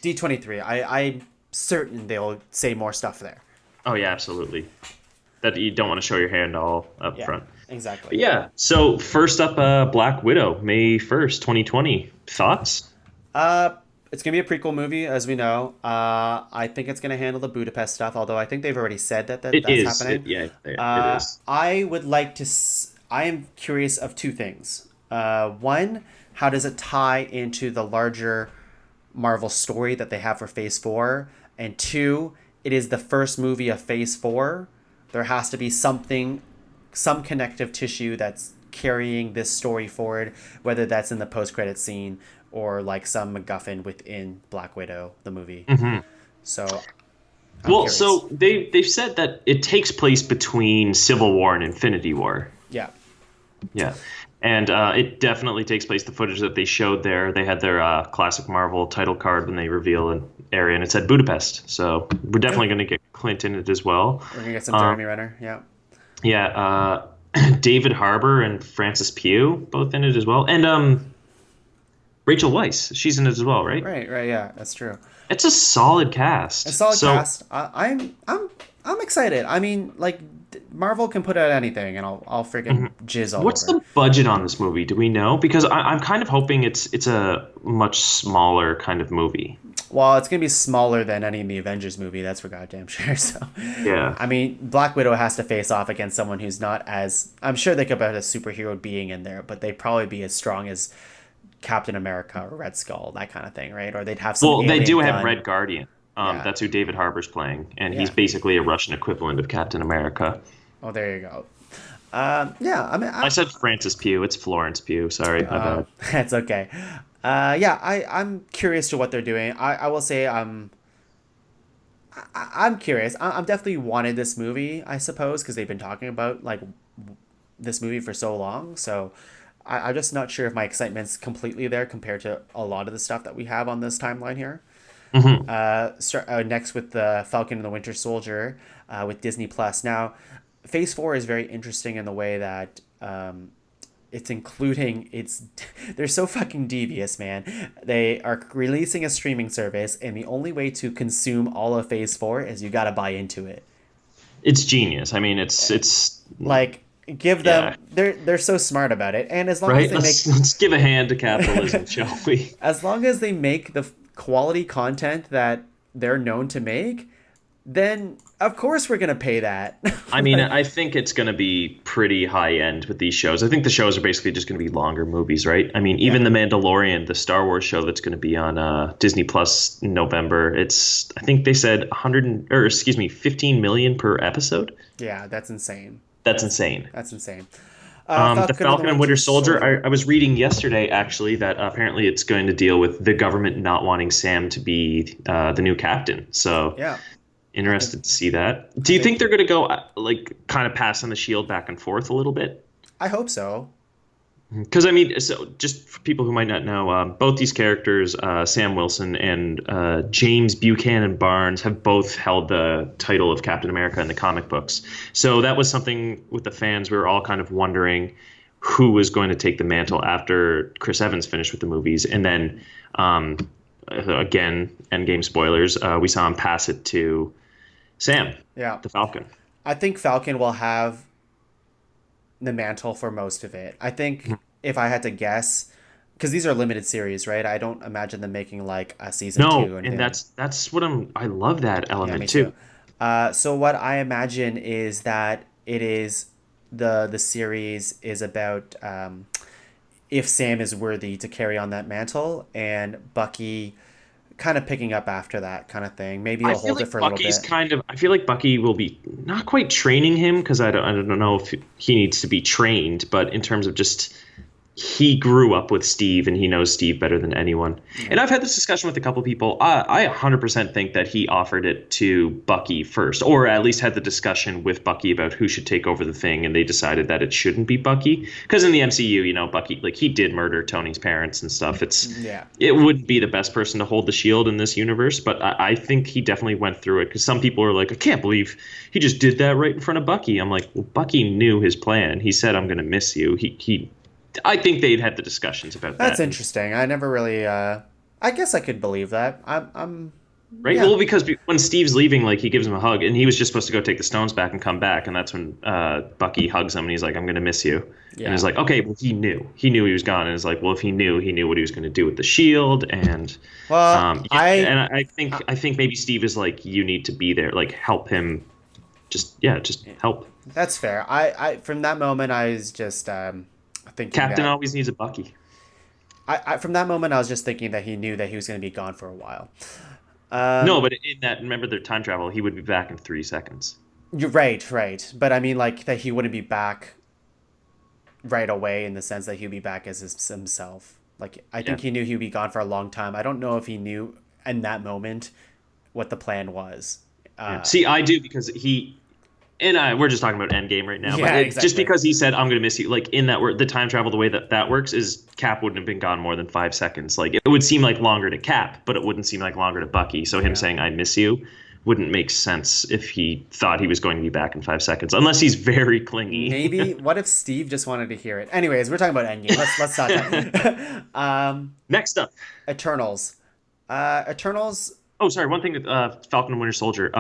D23. I'm certain they'll say more stuff there. Oh yeah, absolutely. That you don't want to show your hand all up front. Exactly. But yeah. So first up, Black Widow, May 1st, 2020. Thoughts? It's gonna be a prequel movie, as we know. I think it's gonna handle the Budapest stuff, although I think they've already said that's happening. It is. I would like to. I am curious of two things. One, how does it tie into the larger Marvel story that they have for Phase 4? And two, it is the first movie of Phase 4. There has to be some connective tissue that's carrying this story forward, whether that's in the post-credit scene or like some MacGuffin within Black Widow, the movie. Mm-hmm. So, so they've said that it takes place between Civil War and Infinity War. Yeah. Yeah. And it definitely takes place. The footage that they showed there, they had their classic Marvel title card when they reveal an area, and it said Budapest. So we're definitely going to get Clint in it as well. We're going to get some Jeremy Renner, yeah. Yeah, David Harbour and Francis Pugh, both in it as well. And Rachel Weisz, she's in it as well, right? Right, yeah, that's true. It's a solid cast. Cast. I'm excited. I mean, like, Marvel can put out anything, and I'll freaking jizz all What's over. The budget on this movie? Do we know? Because I'm kind of hoping it's a much smaller kind of movie. Well, it's gonna be smaller than any in the Avengers movie. That's for goddamn sure. So, Yeah. I mean, Black Widow has to face off against someone who's not as. I'm sure they could put a superhero being in there, but they'd probably be as strong as Captain America or Red Skull, that kind of thing, right? Or they'd have some Well, they alien do have gun. Red Guardian. Yeah, That's who David Harbour's playing, and he's yeah. basically a Russian equivalent of Captain America. Oh, there you go. Yeah, I mean, I said Francis Pugh. It's Florence Pugh. Sorry, my bad. it's okay. Yeah, I'm curious to what they're doing. I will say I'm curious. I'm definitely wanted this movie, I suppose, because they've been talking about like this movie for so long. So I'm just not sure if my excitement's completely there compared to a lot of the stuff that we have on this timeline here. Hmm. Next with the Falcon and the Winter Soldier with Disney Plus. Now, Phase 4 is very interesting in the way that it's including it's they're so fucking devious, man. They are releasing a streaming service, and the only way to consume all of Phase 4 is you got to buy into it. It's genius. I mean, it's Like, give them yeah, they're so smart about it, and as long as right. they make Let's give a hand to capitalism, shall we? as long as they make the quality content that they're known to make, then of course we're gonna pay that. I mean, Like, I think it's going to be pretty high end with these shows. I think the shows are basically just going to be longer movies, right? I mean, yeah, even The Mandalorian, the Star Wars show that's going to be on Disney Plus in November, I think they said 100 or excuse me, 15 million per episode. yeah, that's insane. That's insane. That's insane. The Falcon and the Falcon and Winter Winter Soldier, Soldier. I was reading yesterday actually that apparently it's going to deal with the government not wanting Sam to be the new captain. So Yeah, I think interested to see that. Do I you think think they're going to go like kind of passing the shield back and forth a little bit? I hope so. Because I mean, so just for people who might not know, both these characters, Sam Wilson and James Buchanan Barnes, have both held the title of Captain America in the comic books. So that was something with the fans. We were all kind of wondering who was going to take the mantle after Chris Evans finished with the movies, and then again, Endgame spoilers, we saw him pass it to Sam, Yeah, the Falcon. I think Falcon will have the mantle for most of it. I think if I had to guess, because these are limited series, right? I don't imagine them making like a season No, two or and anything. that's what I love that Yeah, me element too. too. So what I imagine is that it is the series is about if Sam is worthy to carry on that mantle, and Bucky kind of picking up after that kind of thing. Maybe I he'll feel hold it like for a little Bucky's bit. kind of. I feel like Bucky will be not quite training him because I don't know if he needs to be trained, but in terms of just he grew up with Steve and he knows Steve better than anyone. And Yeah. I've had this discussion with a couple people. I 100% think that he offered it to Bucky first, or at least had the discussion with Bucky about who should take over the thing, and they decided that it shouldn't be Bucky because in the MCU, you know, Bucky like he did murder Tony's parents and stuff. Yeah. It wouldn't be the best person to hold the shield in this universe, but I think he definitely went through it because some people are like, I can't believe he just did that right in front of Bucky. I'm like, well, Bucky knew his plan. He said, I'm going to miss you. He I think they'd had the discussions about That's that. interesting. I never really. I guess I could believe that. I'm. Right? Yeah. Well, because when Steve's leaving, like he gives him a hug, and he was just supposed to go take the stones back and come back, and that's when Bucky hugs him, and he's like, "I'm gonna miss you," and he's Yeah. like, "Okay, well, he knew he was gone," and it's like, "Well, if he knew what he was gonna do with the shield," and Well, yeah, and I think maybe Steve is like, you need to be there, like help him, just help. that's fair. From that moment I was just thinking Captain that always needs a Bucky. from that moment I was just thinking that he knew that he was going to be gone for a while. No, but in that, remember their time travel, he would be back in 3 seconds. You're right, right. But I mean, like that he wouldn't be back right away in the sense that he'd be back as himself. Like I Yeah. think he knew he'd be gone for a long time. I don't know if he knew in that moment what the plan was. Yeah. See, I do because we're just talking about Endgame right now, but Yeah, just exactly. because he said I'm going to miss you, like in that the time travel, the way that works is Cap wouldn't have been gone more than 5 seconds. Like it would seem like longer to Cap, but it wouldn't seem like longer to Bucky. So him Yeah. saying I miss you wouldn't make sense if he thought he was going to be back in 5 seconds, unless he's very clingy. Maybe what if Steve just wanted to hear it? Anyways, we're talking about Endgame. Let's stop that. Next up. Eternals. Eternals. Oh, sorry. One thing with Falcon and Winter Soldier,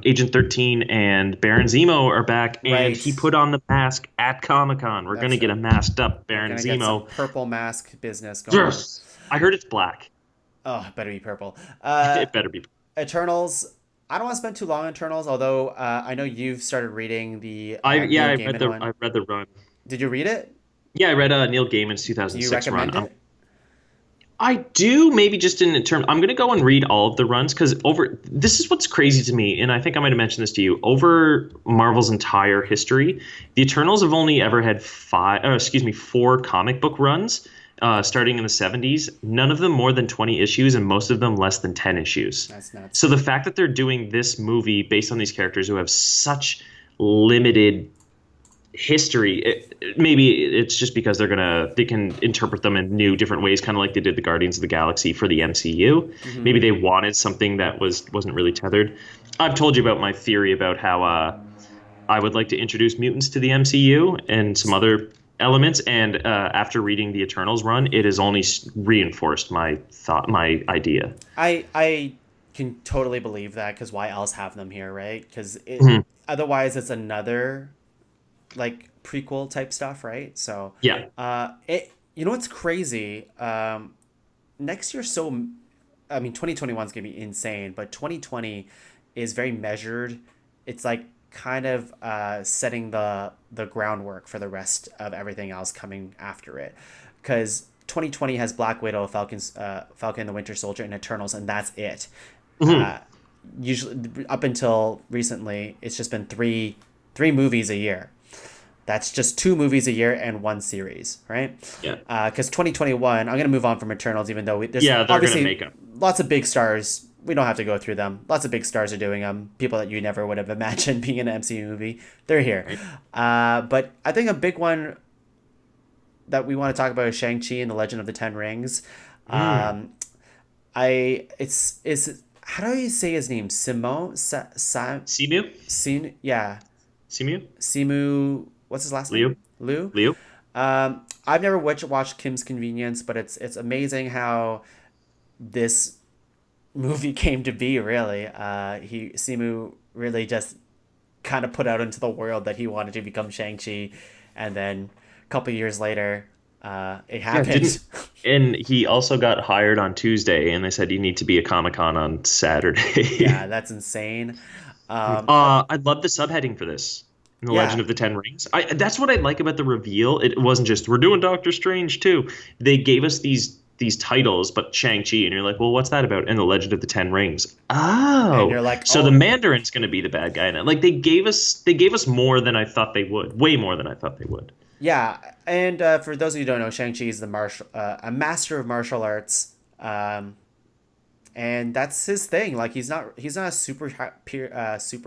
Agent 13 and Baron Zemo are back, and Right. he put on the mask at Comic-Con. We're going to That's get a masked up Baron Gonna get some Zemo. purple mask business going. Yes. I heard it's black. Oh, it better be purple. It better be. Eternals. I don't want to spend too long on Eternals, although I know you've started reading the Yeah, Neil I read Gaiman one. the run. Did you read it? Yeah, I read Neil Gaiman's Do you 2006 run. recommend it? I do, maybe just in term. I'm going to go and read all of the runs because over this is what's crazy to me, and I think I might have mentioned this to you. Over Marvel's entire history, the Eternals have only ever had four comic book runs, starting in the 70s. None of them more than 20 issues, and most of them less than 10 issues. That's nuts. So the fact that they're doing this movie based on these characters who have such limited history, maybe it's just because they can interpret them in new different ways, kind of like they did the Guardians of the Galaxy for the MCU. Hmm. Maybe they wanted something that wasn't really tethered. I've told you about my theory about how I would like to introduce mutants to the MCU and some other elements, and after reading the Eternals run, it has only reinforced my idea. I can totally believe that because why else have them here, right? Because Mhm. otherwise it's another like prequel type stuff, right? So, Yeah. it you know what's crazy? Next year, I mean, 2021 is gonna be insane, but 2020 is very measured. It's like kind of setting the groundwork for the rest of everything else coming after it, because 2020 has Black Widow, Falcon and the Winter Soldier, and Eternals, and that's it. Mhm. Uh, Usually, up until recently, it's just been three movies a year. That's just two movies a year and one series, right? Yeah. Because 2021, I'm going to move on from Eternals, even though there's Yeah, they're gonna obviously make them. lots of big stars. We don't have to go through them. Lots of big stars are doing them. People that you never would have imagined being in an MCU movie, they're here. Right. But I think a big one that we want to talk about is Shang-Chi and the Legend of the Ten Rings. Mm. Um, it's how do you say his name? Simu? Yeah, Simu? Simu. What's his last Leo? name? Liu. Leo? I've never watched Kim's Convenience, but it's amazing how this movie came to be. Really, he Simu really just kind of put out into the world that he wanted to become Shang Chi, and then a couple years later, it Yeah, didn't happened. and he also got hired on Tuesday, and they said you need to be at Comic-Con on Yeah, Saturday. that's insane. I, I love the subheading for this in the Legend yeah, of the Ten Rings. That's what I like about the reveal. It wasn't just we're doing Doctor Strange too. They gave us these titles, but Shang-Chi, and you're like, well, what's that about? And the Legend of the Ten Rings. and Oh, you're like, so the oh, Mandarin's going to be the bad guy now. Like they gave us more than I thought they would, way more than I thought they would. yeah. And for those of you who don't know, Shang Chi is a master of martial arts. And that's his thing. Like he's not a super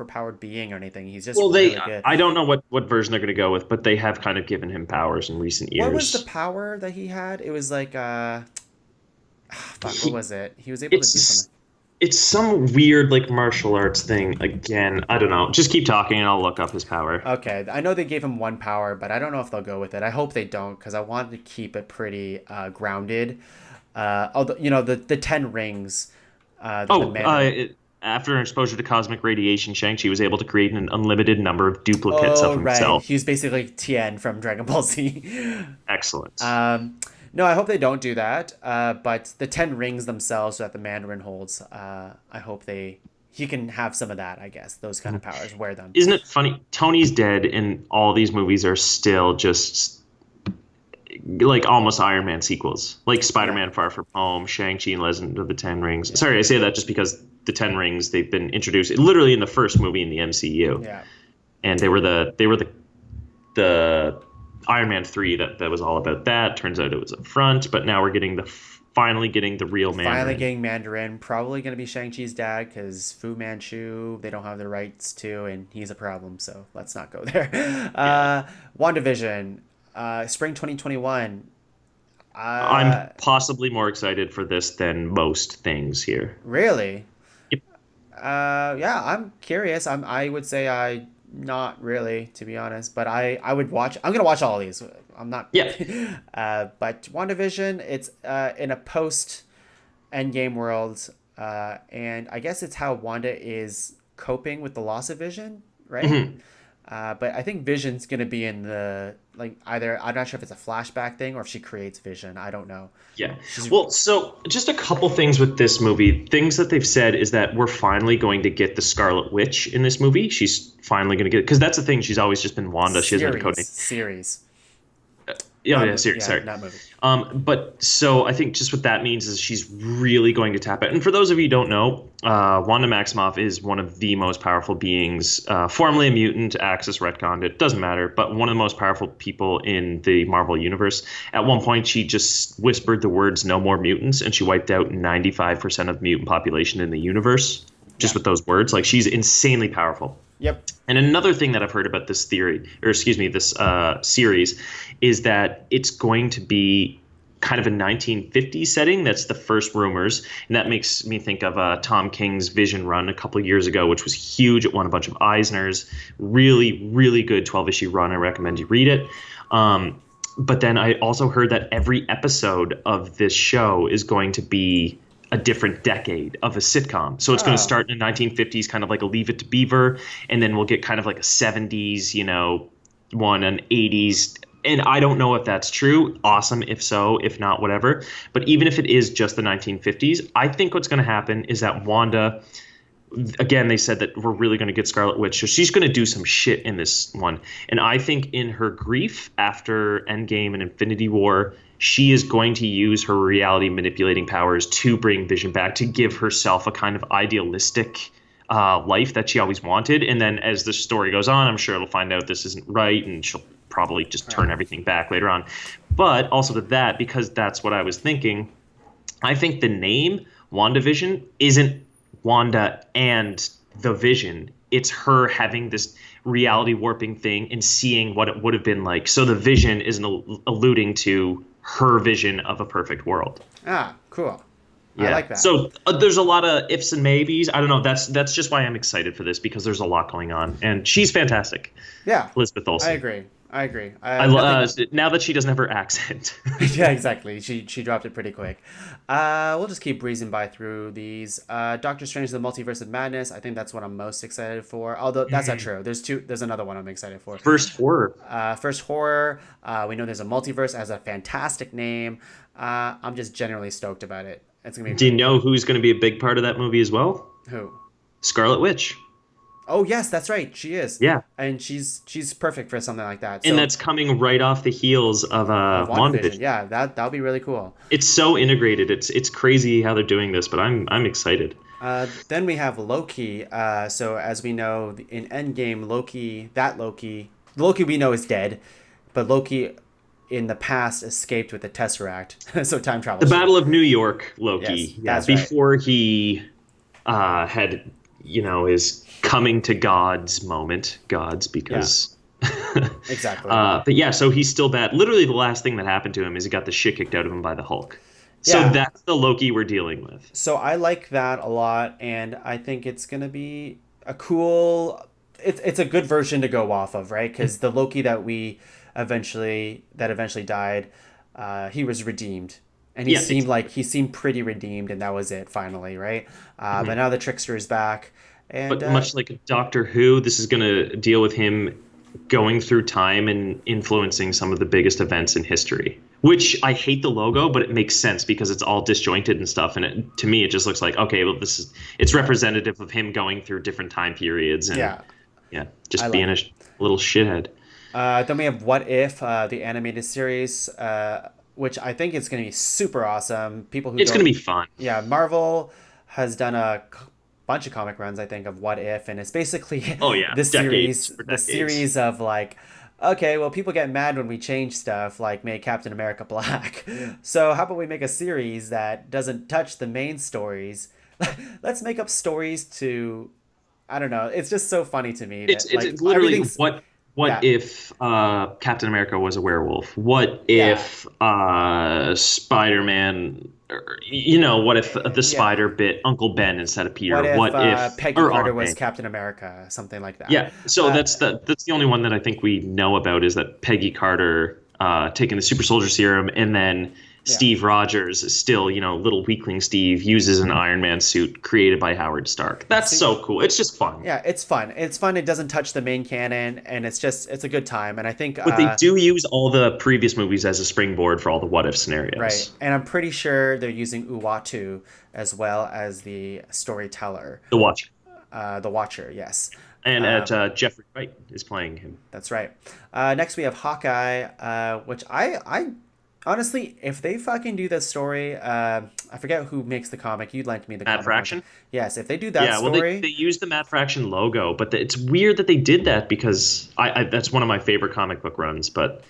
powered being or anything. He's just Well, really good. I don't know what version they're going to go with, but they have kind of given him powers in recent What was the years. power that he had? It was like fuck, what He, was it? He was able to do something. it's it's some weird like martial arts thing again. I don't know. Just keep talking and I'll look up his power. Okay, I know they gave him one power, but I don't know if they'll go with it. I hope they don't because I want to keep it pretty grounded. Although the Ten Rings, that the Oh, Mandarin. after an exposure to cosmic radiation, Shang-Chi was able to create an unlimited number of duplicates of Oh right, himself. he was basically Tien from Dragon Ball Z. Excellent. No, I hope they don't do that. But the Ten Rings themselves that the Mandarin holds, I hope he can have some of that. I guess those kind of powers, wear them. Isn't it funny? Tony's dead, and all these movies are still just like almost Iron Man sequels, like Yeah, Spider-Man: Far From Home, Shang-Chi and Legend of the Ten Rings. yeah, Sorry, I say that just because the Ten Rings they've been introduced literally in the first movie in the MCU, yeah. and they were the Iron Man 3 that was all about that. Turns out it was up front, but now we're getting finally getting the real Finally Mandarin. getting Mandarin. Probably going to be Shang-Chi's dad because Fu Manchu, they don't have the rights to, and he's a problem, so let's not go there. Yeah. WandaVision, spring 2021. I'm Uh, possibly more excited for this than most things here. really? Yep. Yeah, I'm curious. I would say I not really, to be honest, but I would watch. I'm gonna watch all of these. I'm not. Yeah. But WandaVision, it's in a post Endgame world, and I guess it's how Wanda is coping with the loss of Vision, right? Mhm. But I think Vision's gonna be in the like either I'm not sure if it's a flashback thing or if she creates Vision. I don't know. Yeah. She's Well, so just a couple things with this movie. Things that they've said is that we're finally going to get the Scarlet Witch in this movie. She's finally going to get because that's the thing. She's always just been Wanda. She hasn't had a code name. series. Yeah, yeah, seriously, Yeah, sorry. not movie. But so I think just what that means is she's really going to tap it. And for those of you who don't know, Wanda Maximoff is one of the most powerful beings, formerly a mutant, Axis retconned it, doesn't matter, but one of the most powerful people in the Marvel Universe. At one point, she just whispered the words, "No more mutants," and she wiped out 95% of the mutant population in the universe just with those words. Like, she's insanely powerful. Yep. And another thing that I've heard about this theory, or excuse me, this series, is that it's going to be kind of a 1950s setting. That's the first rumors, and that makes me think of Tom King's Vision run a couple of years ago, which was huge. It won a bunch of Eisners. Really, really good 12-issue run. I recommend you read it. But then I also heard that every episode of this show is going to be a different decade of a sitcom. So it's going to start in the 1950s, kind of like a Leave It to Beaver, and then we'll get kind of like a 70s, one, an 80s. And I don't know if that's true. Awesome if so, if not, whatever. But even if it is just the 1950s, I think what's going to happen is that Wanda, again, they said that we're really going to get Scarlet Witch, so she's going to do some shit in this one. And I think in her grief after Endgame and Infinity War, she is going to use her reality manipulating powers to bring Vision back, to give herself a kind of idealistic life that she always wanted. And then as the story goes on, I'm sure it'll find out this isn't right, and she'll probably just turn everything back later on. But also to that, because that's what I was thinking, I think the name WandaVision isn't Wanda and the Vision. It's her having this reality warping thing and seeing what it would have been like. So the Vision is alluding to her vision of a perfect world. Ah, cool. Yeah. I like that. So there's a lot of ifs and maybes. I don't know. That's just why I'm excited for this, because there's a lot going on, and she's fantastic. Yeah, Elizabeth Olsen. I agree. I now that she doesn't have her accent. Yeah, exactly. She dropped it pretty quick. We'll just keep breezing by through these. Doctor Strange: The Multiverse of Madness. I think that's what I'm most excited for. Although that's not true. There's another one I'm excited for. First horror. First horror. We know there's a multiverse. It has a fantastic name. I'm just generally stoked about it. It's gonna be. Do you know who's going to be a big part of that movie as well? Who? Scarlet Witch. Oh yes, that's right. She is. Yeah. And she's perfect for something like that. And that's coming right off the heels of WandaVision. Yeah, that'll be really cool. It's so integrated. It's crazy how they're doing this, but I'm excited. Then we have Loki. So as we know in Endgame, the Loki we know is dead, but Loki in the past escaped with the Tesseract. So time travel. The Battle of New York, Loki. Yes, yeah, that's before he had his coming to God's moment. Gods, because exactly. But yeah, so he's still bad. Literally, the last thing that happened to him is he got the shit kicked out of him by the Hulk. So that's the Loki we're dealing with. So I like that a lot, and I think it's gonna be a cool. It's a good version to go off of, right? Because the Loki that eventually died, he was redeemed, and he seemed pretty redeemed, and that was it finally, right? But now the Trickster is back. And, but much like Doctor Who, this is going to deal with him going through time and influencing some of the biggest events in history. Which I hate the logo, but it makes sense because it's all disjointed and stuff. And to me, it just looks like, okay, well, it's representative of him going through different time periods and just being a little shithead. Then we have What If, the animated series, which I think is going to be super awesome. It's going to be fun. Yeah, Marvel has done a bunch of comic runs, I think, of What If, and it's basically the series of like, okay, well, people get mad when we change stuff, like make Captain America black. So how about we make a series that doesn't touch the main stories? Let's make up stories to, I don't know. It's just so funny to me. It's literally what if Captain America was a werewolf? What if Spider-Man, what if the spider bit Uncle Ben instead of Peter? What if Peggy Carter was Captain America? Something like that. Yeah, so that's the only one that I think we know about, is that Peggy Carter taking the super soldier serum and then Yeah. Steve Rogers is still, little weakling Steve uses an Iron Man suit created by Howard Stark. That's See, so cool. It's just fun. yeah, it's fun. It's fun. It doesn't touch the main canon, and it's a good time. And I think But they do use all the previous movies as a springboard for all the what if right, scenarios. and I'm pretty sure they're using Uatu as well as the storyteller, The Watcher. the Watcher. Yes, And Jeffrey Wright is playing him. that's right. Next we have Hawkeye, which I honestly, if they fucking do this story, I forget who makes the comic. You lent me the Matt comic. Fraction? Yes, if they do that Yeah, well, story, they used the Matt Fraction logo, but it's weird that they did that because that's one of my favorite comic book runs. But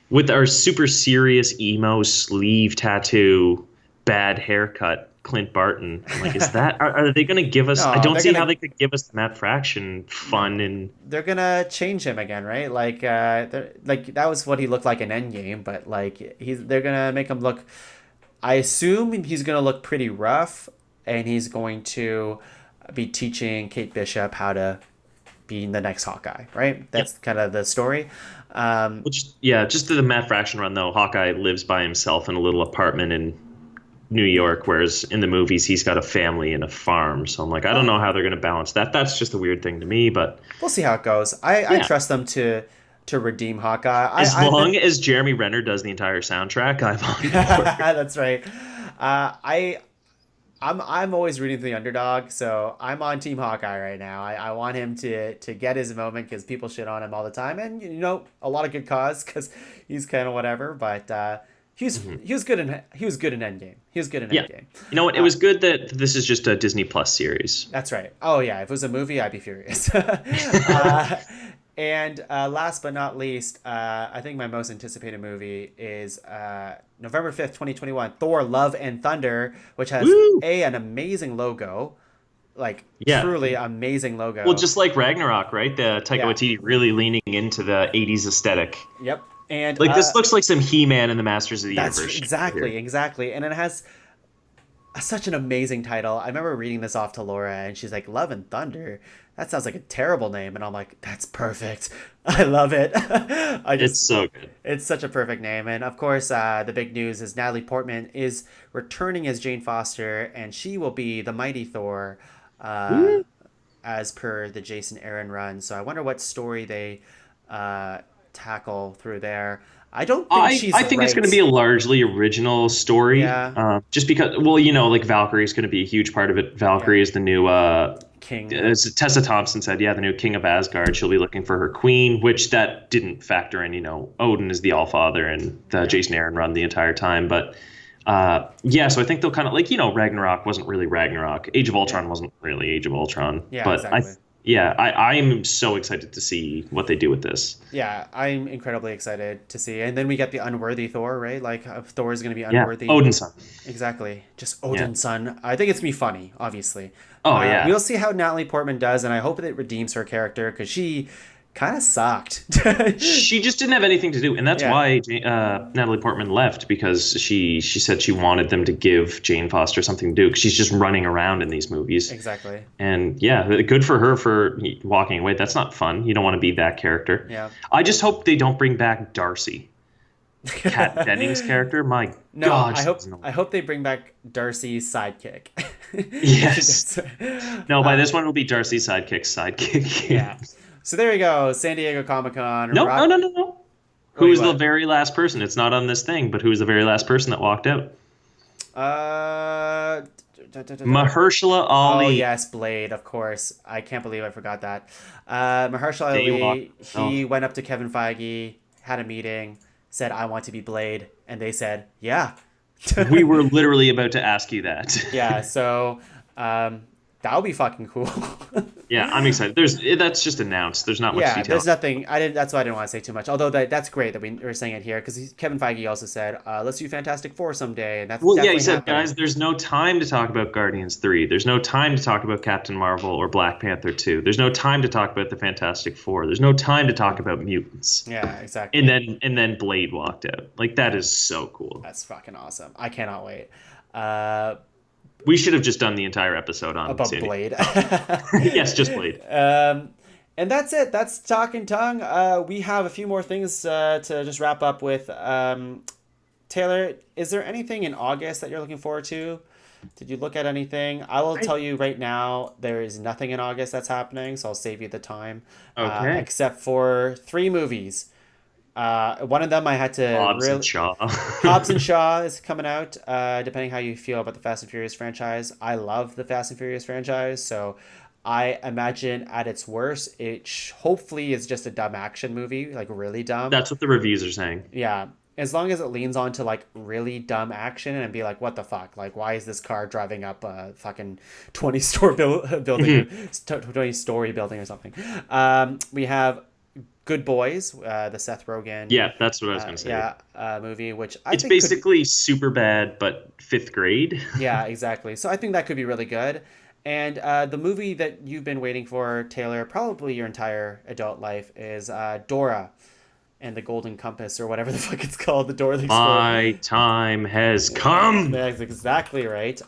with our super serious emo sleeve tattoo, bad haircut, Clint Barton, I'm like, is that are they going to give us? No, I don't they're see gonna- how they could give us Matt Fraction fun and they're gonna change him again, right? Like that was what he looked like in Endgame, but like they're gonna make him look. I assume he's gonna look pretty rough, and he's going to be teaching Kate Bishop how to be the next Hawkeye, right? That's kind of the story. just the Matt Fraction run though. Hawkeye lives by himself in a little apartment in New York, whereas in the movies he's got a family and a farm. So I'm like, I don't know how they're going to balance that. That's just a weird thing to me, but We'll see how it goes. I trust them to redeem Hawkeye. as long as Jeremy Renner does the entire soundtrack, I'm on board. That's right. I'm always rooting for the underdog, so I'm on Team Hawkeye right now. I want him to get his moment because people shit on him all the time, and a lot of good cause because he's kind of whatever. But he was good in Endgame. He was good in Yeah. Endgame. You know what? It was good that this is just a Disney Plus series. That's right. Oh yeah, if it was a movie, I'd be furious. And last but not least, I think my most anticipated movie is November 5th, 2021, Thor: Love and Thunder, which has Woo! an amazing logo, like Yeah. truly amazing logo. Well, just like Ragnarok, right? The Taika Yeah. Waititi really leaning into the 80s aesthetic. Yep. And Like this looks like some He-Man and the Masters of the that's Universe. exactly, and it has such an amazing title. I remember reading this off to Laura, and she's like, "Love and Thunder." That sounds like a terrible name, and I'm like, "That's perfect. I love it." It's so good. It's such a perfect name, and of course, the big news is Natalie Portman is returning as Jane Foster, and she will be the mighty Thor, as per the Jason Aaron run. So I wonder what story they tackle through there. I don't think she's. I think it's going to be a largely original story. Yeah. Just because, well, like Valkyrie is going to be a huge part of it. Valkyrie is the new King. as Tessa Thompson said, the new king of Asgard. She'll be looking for her queen, which that didn't factor in. Odin is the Allfather and the Jason Aaron run the entire time. But so I think they'll kind of Ragnarok wasn't really Ragnarok. Age of Ultron wasn't really Age of Ultron. Yeah, but exactly. I am so excited to see what they do with this. Yeah, I'm incredibly excited to see. And then we get the unworthy Thor, right? Like Thor is going to be unworthy. Yeah, Odin's son. Exactly. Just Odin's son. I think it's going to be funny, obviously. Oh, yeah. We'll see how Natalie Portman does, and I hope that it redeems her character because she kind of sucked. She just didn't have anything to do, and that's Yeah. why Natalie Portman left, because she said she wanted them to give Jane Foster something to do because she's just running around in these movies. Exactly. And yeah, good for her for walking away. That's not fun. You don't want to be that character. Yeah. I just hope they don't bring back Darcy, Kat Dennings' character. My No, God, I hope they bring back Darcy's sidekick. Yes. No, by this one it'll be Darcy's sidekick's sidekick. Yeah. So there you go, San Diego Comic-Con. No. Who was the what? very last person? It's not on this thing, but who was the very last person that walked out? Mahershala Ali. Oh yes, Blade, of course. I can't believe I forgot that. Mahershala Ali, he went up to Kevin Feige, had a meeting, said, "I want to be Blade," and they said, "Yeah." We were literally about to ask you that. Yeah, so that would be fucking cool. Yeah, I'm excited. That's just announced. There's not much Yeah, detail. there's nothing. That's why I didn't want to say too much. Although that's great that we're saying it here because Kevin Feige also said, "Let's do Fantastic Four someday," and that's definitely he said, happening. guys, there's no time to talk about Guardians 3. There's no time to talk about Captain Marvel or Black Panther 2. There's no time to talk about the Fantastic Four. There's no time to talk about mutants. Yeah, exactly. And then Blade walked out. Like, that is so cool. That's fucking awesome. I cannot wait. We should have just done the entire episode on About Sandy. Blade. Yes, just Blade. And that's it. That's Talkin Tuong. We have a few more things to just wrap up with. Taylor, is there anything in August that you're looking forward to? Did you look at anything? I will I, tell you right now, there is nothing in August that's happening, so I'll save you the time, okay. except for three movies. One of them I had to Hobbs and really. Shaw. Hobbs and Shaw is coming out, depending how you feel about the Fast and Furious franchise. I love the Fast and Furious franchise, so I imagine at its worst, hopefully is just a dumb action movie, like really dumb. That's what the reviews are saying. Yeah, as long as it leans onto like really dumb action and be like, what the fuck? Like, why is this car driving up a fucking building, or 20-story building or something? We have Good Boys, the Seth Rogen, Yeah, that's what I was going to say. yeah, movie, which I It's think could, basically super bad, but fifth grade. yeah, exactly. So I think that could be really good. And the movie that you've been waiting for, Taylor, probably your entire adult life, is Dora and the Golden Compass, or whatever the fuck it's called, the Dora the Explorer. My time has come. That's exactly right.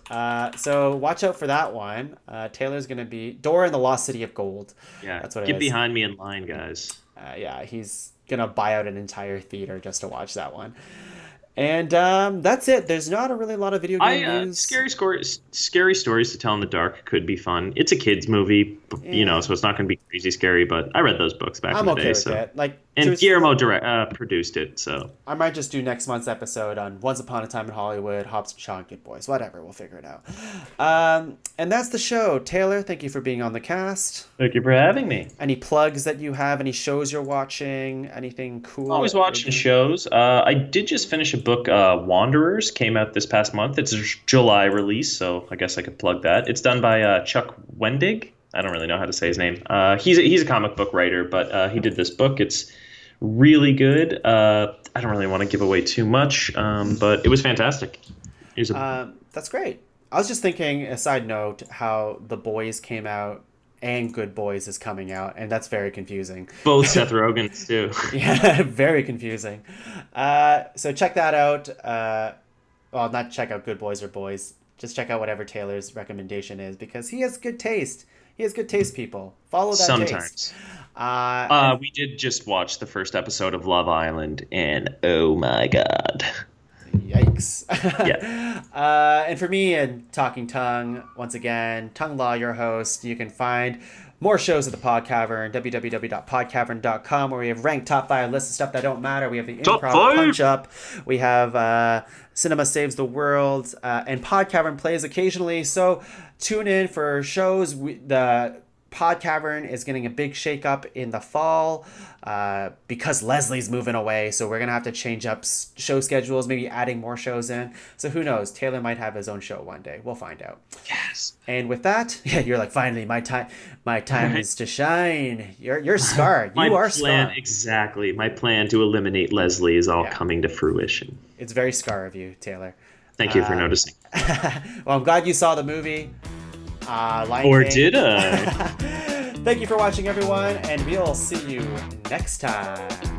So watch out for that one. Taylor's gonna be Dora and the Lost City of Gold. Yeah, That's what it get is. behind me in line, guys. Yeah, he's gonna buy out an entire theater just to watch that one. And that's it. There's not a really lot of video game news. Scary stories to tell in the dark could be fun. It's a kids movie, Yeah. so it's not going to be crazy scary. But I read those books back in I'm the okay day, with so it. Like, and Guillermo produced it, so I might just do next month's episode on Once Upon a Time in Hollywood, Hobbs and Shaw, and Good Boys. Whatever, we'll figure it out. And that's the show. Taylor, thank you for being on the cast. thank you for having me. Any plugs that you have? Any shows you're watching? Anything cool? Always that you're watching doing? shows. I did just finish a book, Wanderers, came out this past month. It's a July release, so I guess I could plug that. It's done by Chuck Wendig. I don't really know how to say his name. He's a comic book writer, but he did this book. It's really good. I don't really want to give away too much, but it was fantastic. It was That's great. I was just thinking, a side note, how The Boys came out and Good Boys is coming out, and that's very confusing. both Seth Rogen's too. Yeah, very confusing. So check that out. Well, not check out Good Boys or Boys. Just check out whatever Taylor's recommendation is, because he has good taste. He has good taste, people. Follow that taste. Sometimes. And We did just watch the first episode of Love Island, and oh my god. yikes. Yeah. And for me and Talking Tongue, once again, Tongue Law, your host. You can find more shows at the Pod Cavern, www.podcavern.com, where we have ranked top 5 lists of stuff that don't matter. We have the Top Improv 5? Punch Up. We have Cinema Saves the World, and Pod Cavern plays occasionally. So tune in for shows. The Pod Cavern is getting a big shakeup in the fall because Leslie's moving away. So we're going to have to change up show schedules, maybe adding more shows in. So who knows? Taylor might have his own show one day. We'll find out. Yes. And with that, yeah, you're like, finally, my time is to shine. You're scarred. You are scarred. Exactly. My plan to eliminate Leslie is all Yeah. coming to fruition. It's very scar of you, Taylor. Thank you for noticing. Well, I'm glad you saw the movie. Lion Or King. did I? Thank you for watching, everyone, and we'll see you next time.